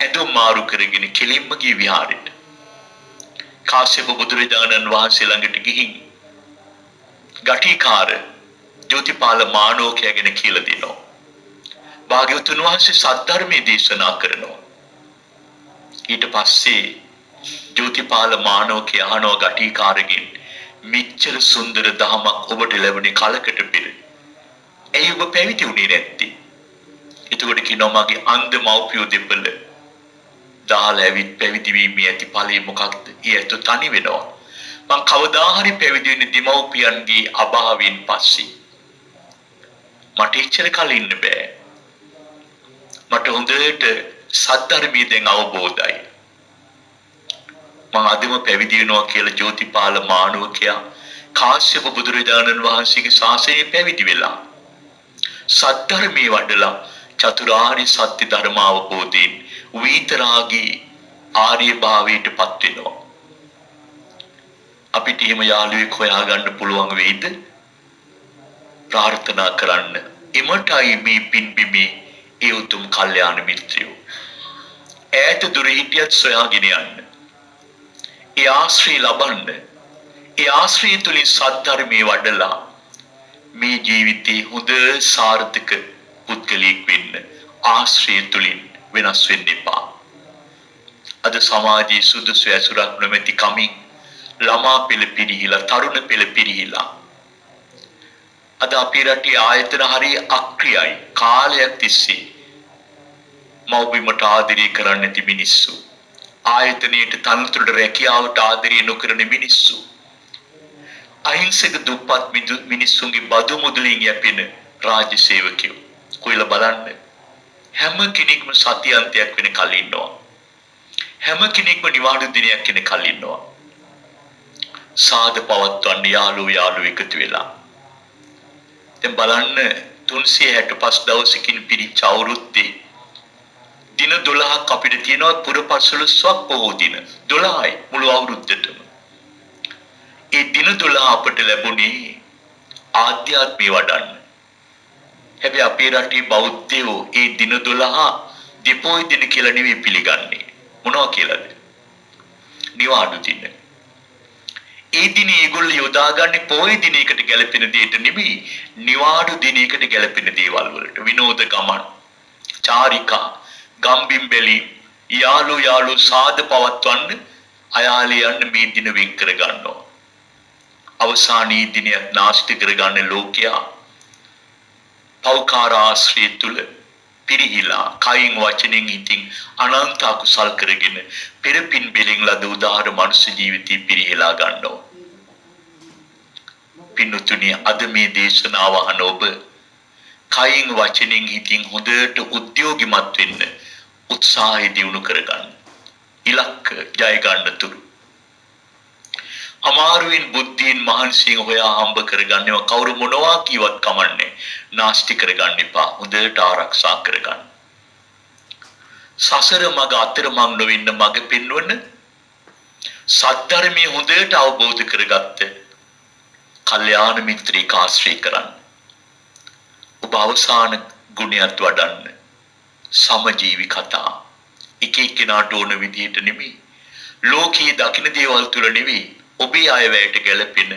ඇඳුම් මාරු කරගෙන කෙලින්ම ගිය විහාරෙට. කාශ්‍යප බුදුරජාණන් වහන්සේ ළඟට ගිහින් ගටිකාර ජෝතිපාල මානෝකයා ගැන කියලා දෙනවා. භාග්‍යවතුන් වහන්සේ සද්ධර්මයේ දේශනා කරනවා. ඊට පස්සේ ජෝතිපාල මානෝකයා අහනවා ගටිකාරගෙන් මෙච්චර සුන්දර දහමක් ඔබට ලැබුණේ කලකට පෙර. ඇයි ඔබ පැවිදි වුණේ නැත්තේ? එතකොට කියනවා මගේ අන්ධ මව්පියෝ දෙපළ දාලා ඇවිත් පැවිදි වීමේ ඇති ඵලය මොකක්ද? ඒ ඇත්ත තනි වෙනවා. මං කවදා හරි පැවිදි වෙන්නේ දෙමව්පියන්ගේ අභාවයෙන් පස්සේ. මට එච්චර කල ඉන්න බෑ. මට හොඳට සද්ධර්මයේ දැන් අවබෝධයි. මම අදම පැවිදි වෙනවා කියලා ජෝතිපාල මානවකයා කාශ්‍යප බුදුරජාණන් වහන්සේගේ ශාසනය පැවිදි වෙලා සද්ධර්මයේ වඩලා චතුරාර්ය සත්‍ය ධර්ම අවබෝධයෙන් විතරාගී ආර්ය භාවයට පත් වෙනවා. අපිට එහෙම යාළුවෙක් හොයාගන්න පුළුවන් වෙයිද? ප්‍රාර්ථනා කරන්න. එමටයි මේ පින්බිමේ ඒ උතුම් කල්යාණ මිත්‍රයෝ. ඈත දුර හිටියත් සොයාගෙන යන්න. ඒ ආශ්‍රය ලබන්න. ඒ ආශ්‍රය තුලින් සද්ධර්මයේ වඩලා මේ ජීවිතේ හොඳ සාර්ථක පුද්ගලයෙක් වෙන්න ආශ්‍රය තුලින් වෙනස් වෙන්න එපා. අද සමාජයේ සුදුසු ඇසුරක් නොමැති කමින් ළමා පෙළ පිරිහිලා තරුණ පෙළ පිරිහිලා අද අපේ රටේ ආයතන හරිය අක්‍රියයි. කාලයක් තිස්සේ මව්බිමට ආදරය කරන්නේ නැති මිනිස්සු, ආයතනයේට තනතුරට රැකියාවට ආදරය නොකරන මිනිස්සු, අහිංසක දුප්පත් මිනිස්සුන්ගේ බදු මුදලින් යැපෙන රාජ්‍ය සේවකයෝ කොයිලා බලන්න. හැම කෙනෙක්ම සතියන්තයක් වෙන කල් ඉන්නවා. හැම කෙනෙක්ම නිවාඩු දිනයක් වෙන කල් ඉන්නවා. සාද පවත්වන්න යාළුවෝ එකතු වෙලා. දැන් බලන්න 365 දවසකින් පිරිච්ච අවුරුද්දේ දින 12ක් අපිට තියෙනවා පුරපසළොස්වක් පොහෝ දින 12යි මුළු අවුරුද්දටම. ඒ දින 12 අපට ලැබුණේ ආධ්‍යාත්මය වඩන්න. හැබැයි අපේ රටේ බෞද්ධයෝ ඒ දින 12 දීපෝයි දින කියලා නෙවෙයි පිළිගන්නේ. මොනවා කියලාද? නිවාඩු දින. ඒ දිනේ ඒගොල්ලෝ යොදාගන්නේ පොයි දිනයකට ගැලපෙන දෙයට නෙවෙයි, නිවාඩු දිනයකට ගැලපෙන දේවල් වලට. විනෝද ගමන්, චාරිකා, ගම්බිම්බෙලි, යාළු සාද පවත්වන්න අයාලේ යන්න මේ දින වෙන් කර ගන්නවා. අවසානයේ දිනයත් නාස්ති කරගන්න ලෝකයා පෞකාර ආශ්‍රය තුල පිරිහිලා කයින් වචනෙන් ඉතින් අනන්ත අකුසල් කරගෙන පෙරපින් බෙලෙන් ලද උදාහර මනුෂ්‍ය ජීවිතය පිරිහිලා ගන්නවා. පින්තුනි, අද මේ දේශනාව අහන ඔබ කයින් වචනෙන් ඉතින් හොඳට උද්‍යෝගිමත් වෙන්න උත්සාහය දියුණු කරගන්න. ඉලක්ක ජය ගන්න තුරු අමාරුවෙන් බුද්ධියෙන් මහන්සියෙන් හොයා හම්බ කරගන්නවා. කවුරු මොනවා කිව්වත් කමන්නේ නාස්ති කරගන්න එපා. හොඳට ආරක්ෂා කරගන්න. සසර මඟ අතරමං නොවෙන්න මඟ පෙන්වන සද්ධර්මයේ හොඳට අවබෝධ කරගත්ත කල්යාණ මිත්‍රයෙක් ආශ්‍රය කරන්න. ඔබ අවසාන ගුණයත් වඩන්න. සමජීවි කතා එක එක්කෙනාට ඕන විදිහට නෙමෙයි, ලෝකයේ දකින්න දේවල් තුල නෙමෙයි, ඔබේ අයවැයට ගැලපෙන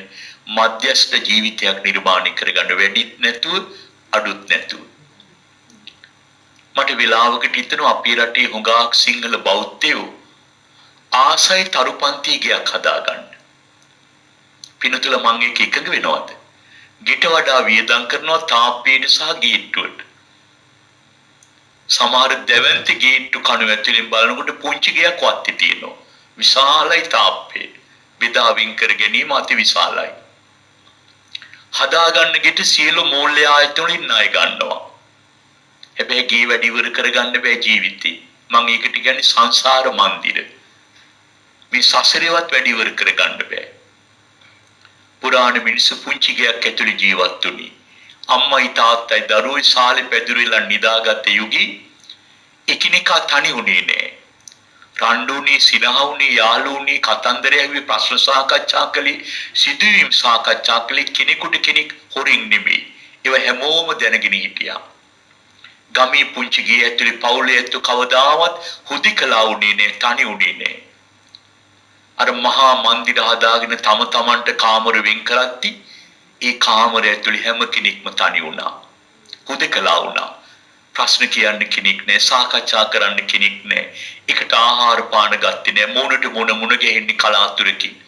මධ්‍යස්ථ ජීවිතයක් නිර්මාණය කරගන්න. වැඩිත් නැතුව අඩුත් නැතුව. මට වෙලාවකට හිතෙනවා අපේ රටේ හුඟක් සිංහල බෞද්ධයෝ ආසයි තරුපන්ති ගයක් හදාගන්න. පිනතුල මං එක එකඟ වෙනවද? ගිට වඩා වියදම් කරනවා තාප්පේට සහ ගේට්ටුවට. සමහර දැවැන්ති ගේට්ටු කණු ඇතුලෙන් බලනකොට පුංචි ගයක් වත්තේ තියෙනවා. විශාලයි තාප්පේ. බෙදාවින් කර ගැනීම අති විශාලයි. හදාගන්න ගෙට සියලු මූල්‍ය ආයතන වලින් ණය ගන්නවා. හැබැයි ගේ වැඩි ඉවර කරගන්න බෑ ජීවිතේ. මම ඒකට කියන්නේ සංසාර මන්දිර. මේ සසරේවත් වැඩි ඉවර කරගන්න බෑ. පුරාණ මිනිස්සු පුංචි ගයක් ඇතුලේ ජීවත් වුණේ. අම්මයි තාත්තයි දරුවෝයි ශාලේ පැදුරෙලා නිදාගත්ත යුගී එකිනෙකා තනි වුණේ නෑ. රණ්ඩුනේ, සිනහවුනේ, යාළුනේ, කතන්දරය ඇහුවේ, ප්‍රශ්න සාකච්ඡා කළේ, සිදුවීම් සාකච්ඡා කළේ. කෙනෙකුට කෙනෙක් හොරින් නෙමෙයි. ඒව හැමෝම දැනගෙන හිටියා. ගමේ පුංචි ගේ ඇතුලේ පවුලේ ඇතු කවදාවත් හුදිකලා උනේ නෑ, තනි උනේ නෑ. අර මහා මන්දිර හදාගෙන තම තමන්ට කාමර වෙන් කරද්දි ඒ කාමරය ඇතුලේ හැම කෙනෙක්ම තනි වුණා. හුදකලා වුණා. ප්‍රශ්න කියන්න කෙනෙක් නෑ, සාකච්ඡා කරන්න කෙනෙක් නෑ. එකට ආහාර පාන ගත්තේ නෑ. මොනට මොන ගැහෙන්නේ කලාතුරකින්.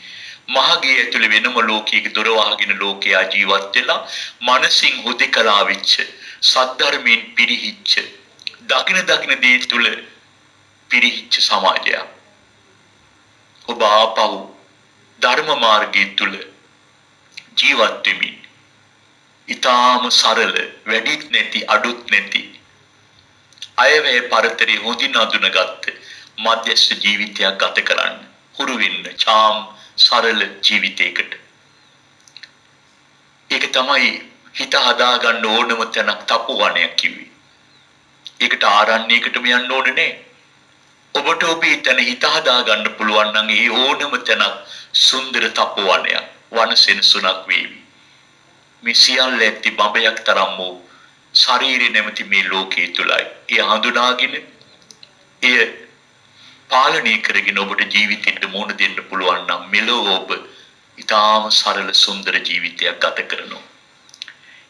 මහගේ ඇතුලේ වෙනම ලෝකයක දොර වහගෙන ලෝකයා ජීවත් වෙලා මනසින් හුදකලා වෙච්ච, සද්ධර්මයෙන් පිරිහිච්ච, දකින දේ තුල පිරිහිච්ච සමාජයක්. ඔබ ආපහු ධර්ම මාර්ගයේ තුල ජීවත් වෙමින් ඊටාම සරල, වැඩිත් නැති, අඩුත් නැති, අයවැය පරතරේ හොඳින් අඳුනගත්ත මධ්‍යස්ථ ජීවිතයක් ගත කරන්න හුරු වෙන්න, චාම් සරල ජීවිතයකට. ඒක තමයි හිත හදාගන්න ඕනම තැනක් තපුවණයක් කිව්වේ. ඒකට ආරණ්‍යයකටම යන්න ඕනේ නෑ. ඔබට ඔබේ තැන හිත හදාගන්න පුළුවන් නම් ඒ ඕනම තැනක් සුන්දර තපුවණයක්, වනසෙනසුණක් වේවි. මේ සියල්ල ඇති බඹයක් තරම් වූ ශරීරය නැමැති මේ ලෝකයේ තුලයි. ඒ හඳුනාගෙන එය පාලනය කරගෙන ඔබට ජීවිතයට මුහුණ දෙන්න පුළුවන් නම් මෙලොව ඔබ ඊටාම සරල සුන්දර ජීවිතයක් ගත කරනවා.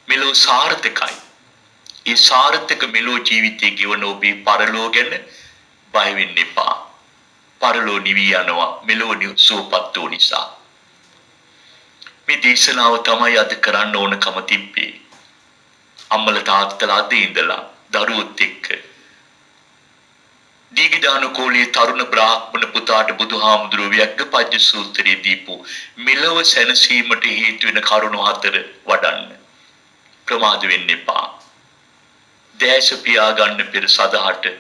මෙලොව සාර්ථකයි. ඒ සාර්ථක මෙලොව ජීවිතයේ ගෙවන ඔබේ පරලෝ ගැන බය වෙන්න එපා. පරලෝ නිවි යනවා මෙලොව සුවපත් වූ නිසා. මේ දේශනාව තමයි අද කරන්න ඕනකම තිබ්බේ. අම්මලා තාත්තලා අද ඉඳලා දරුවොත් එක්ක දීගදානුකූලී තරුණ බ්‍රාහ්මණ පුතාට බුදුහාමුදුරුවෝ ව්‍යග්ගපජ්ජ සූත්‍රයේ දීපු මෙලොව සැනසීමට හේතු වෙන කරුණු 4 වඩන්න. ප්‍රමාද වෙන්න එපා. දැස පියාගන්න පෙර සදහට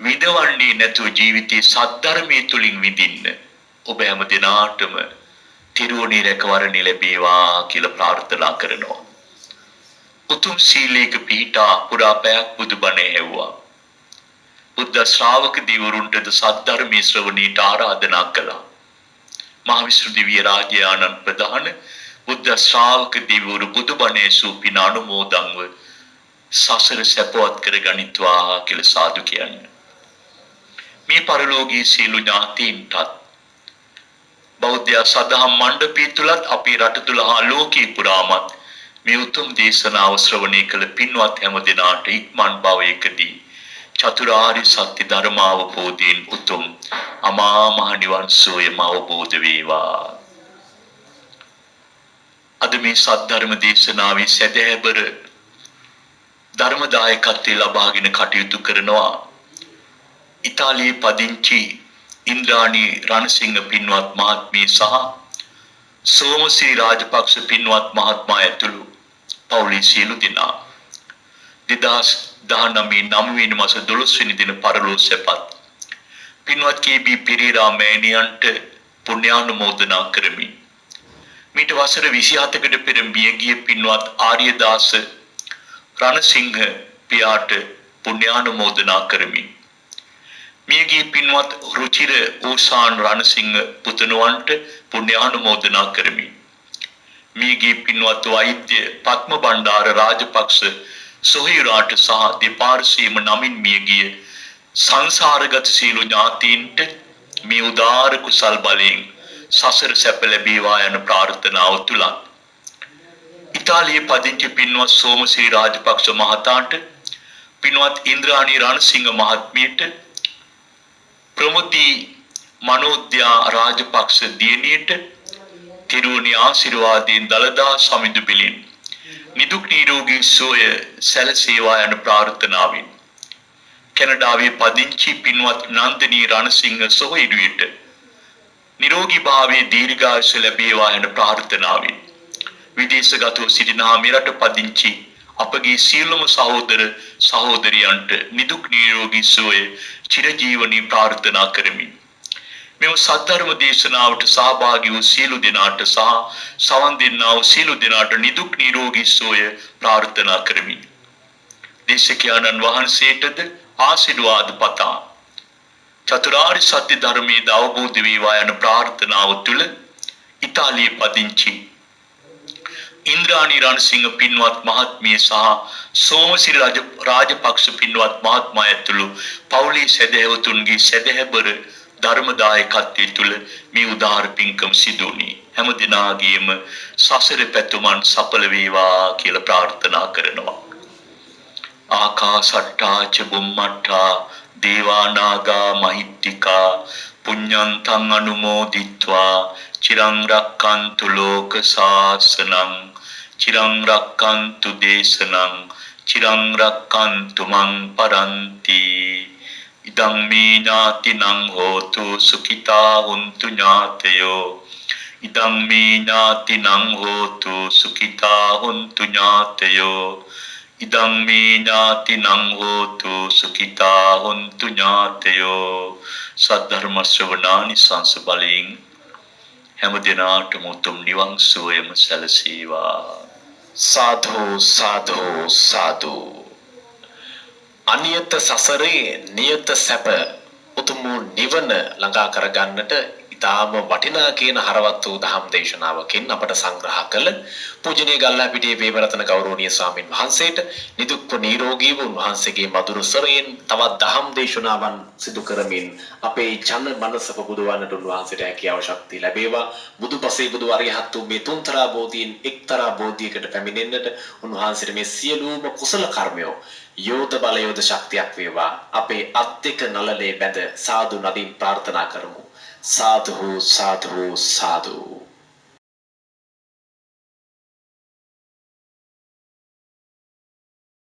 විඳවන්නේ නැතුව ජීවිතේ සද්ධර්මයේ තුලින් විඳින්න ඔබ හැම දිනාටම තිරුවනේ රැකවරණය ලැබේවා කියලා ප්‍රාර්ථනා කරනවා. උතුම් සීලයක පිහිටා පුරා පැයක් බුදුබණ ඇහුවා. බුද්ධ ශ්‍රාවක දිවුරුන්ටද සද්ධර්මයේ ශ්‍රවණීට ආරාධනා කළා. මහ විෂ්ණු දිව්‍ය රාජ්‍ය ආනන්ද ප්‍රධාන බුද්ධ ශ්‍රාවක දිවුරු බුදුබණ ඇසූ පින අනුමෝදන්ව සසර සැපවත් කරගනිත්වා කියලා සාදු කියන්නේ. මේ පරලෝකීය සීල ඥාතීන්ටත් බෞද්ධ සදහම් මණ්ඩපය තුලත් අපේ රට තුල හා ලෝකේ පුරාමත් මේ උතුම් දේශනාව ශ්‍රවණය කළ පින්වත් හැම දෙනාට ඉක්මන් භවයකදී චතුරාර්ය සත්‍ය ධර්ම අවබෝධයෙන් උතුම් අමා මහ නිවන් සෝයම අවබෝධ වේවා. අද මේ සද්ධර්ම දේශනාවේ සැදැහැබර ධර්ම දායකත්වයේ ලබාගෙන කටයුතු කරනවා ඉතාලියේ පදිංචි ඉන්ද්‍රාණී රණසිංහ පින්වත් මහත්මිය සහ සෝමසිරි රාජපක්ෂ පින්වත් මහත්මයා ඇතුළු පවුලේ සියලු දෙනා 2019 9 මාස 12 වෙනි දින පරලෝ සැපත් පින්වත් කේ.බී. පෙරේරා මෑණියන්ට පුණ්‍යානුමෝදනා කරමි. මීට වසර 27කට පෙර මියගිය පින්වත් ආර්යදාස රණසිංහ පියාට පුණ්‍යානුමෝදනා කරමි. මියගිය පින්වත් රුචිර ඕසාන් රණසිංහ පුතණුවන්ට පුණ්‍යානුමෝදනා කරමි. මියගිය පින්වත් වෛද්‍ය පත්ම බණ්ඩාර රාජපක්ෂ සොහොයුරාට සහ දෙපාර්ශ්වයේම නමින් මියගිය සංසාරගත සීල ඥාතීන්ට මේ උදාර කුසල් බලයෙන් සසර සැප ලැබේවා යන ප්‍රාර්ථනාව තුලත් ඉතාලියේ පදිංචි පින්වත් සෝමසිරි රාජපක්ෂ මහතාට පින්වත් ඉන්ද්‍රාණී රණසිංහ මහත්මියට ප්‍රමුති මනෝද්‍යා රාජපක්ෂ දියණියට තිරුවනේ ආශිර්වාදයෙන් දලදා සමිඳු පිළින් නිදුක් නිරෝගී සුවය සැලසේවා යන ප්‍රාර්ථනාවෙන් කැනඩාවේ පදිංචි පින්වත් නන්දිනී රණසිංහ සොහොයුරියට නිරෝගී භාවයේ දීර්ඝායුෂ ලැබේවා යන ප්‍රාර්ථනාවෙන් විදේශගතව සිටිනා මෙරට පදිංචි අපගේ සියලුම සහෝදර සහෝදරියන්ට නිදුක් නිරෝගී සුවය චිරජීවනයේ ප්‍රාර්ථනා කරමි. මෙම සද්ධර්ම දේශනාවට සහභාගී වූ සියලු දෙනාට සහ සවන් දෙන්නා වූ සියලු දෙනාට නිදුක් නිරෝගී සුවය ප්‍රාර්ථනා කරමි. දේශකයන්න් වහන්සේටද ආශිර්වාද පතා චතුරාර්ය සත්‍ය ධර්මයේ අවබෝධ වේවා යන ප්‍රාර්ථනාව තුළ ඉතාලියේ පදිංචි ඉන්ද්‍රාණී රණසිංහ පින්වත් මහත්මිය සහ සෝමසිරි රාජපක්ෂ පින්වත් මහත්මයා ඇතුළු පවුලේ සැදැහැවතුන්ගේ සැදැහැබර ධර්මදායකත්වයේ තුල මේ උදාාර පින්කම සිදු වුණේ. හැම දිනාගේම සසර පැතුමන් සඵල වේවා කියලා ප්‍රාර්ථනා කරනවා. ආකාසට්ටා ච බුම්මට්ටා දේවා නාග මහිත්‍තිකා පුඤ්ඤන්තං අනුමෝදිත්වා චිරං රක්칸තු ලෝක සාසනං චිරං රක්칸තු දේශනං චිරං රක්칸තු මං පරන්ති ඉදං මේ ඥාතිනං හෝතු සුඛිතා හුන්තු ඥාතයෝ ඉදං මේ ඥාතිනං හෝතු සුඛිතා හුන්තු ඥාතයෝ ඉදං මේ ඥාතිනං හෝතු සුඛිතා හුන්තු ඥාතයෝ සද්ධර්ම ශ්‍රවණානි සංස බලයෙන් හැම දිනාටම උතුම් නිවන් සුවයම සැලසේවා. සාධු සාධු සාධු. අනියත සසරේ නියත සැප උතුම් නිවන ළඟා කරගන්නට ඊටාම වටිනා කියන හරවත් වූ ධම් දේශනාවකින් අපට සංග්‍රහ කළ පූජනීය ගල්ලාපිටියේ වේවරතන ගෞරවනීය ස්වාමින් වහන්සේට නිදුක්ව නිරෝගීව උන්වහන්සේගේ මధుර ස්වරයෙන් තවත් ධම් දේශනාවන් සිදු කරමින් අපේ ජන මනස පොබුදවන්නට උන්වහන්සේට හැකියාව ශක්තිය ලැබේවා. බුදුපසේ බුදු අරිහත් වූ මේ තුන්තරා බෝධීන් එක්තරා බෝධියකට පැමිණෙන්නට උන්වහන්සේට මේ සියලුම කුසල කර්මයෝ යෝධ බල යෝධ ශක්තියක් වේවා. අපේ අත් දෙක නළලේ බැඳ සාදු නදින් ප්‍රාර්ථනා කරමු. साधु साधु साधु।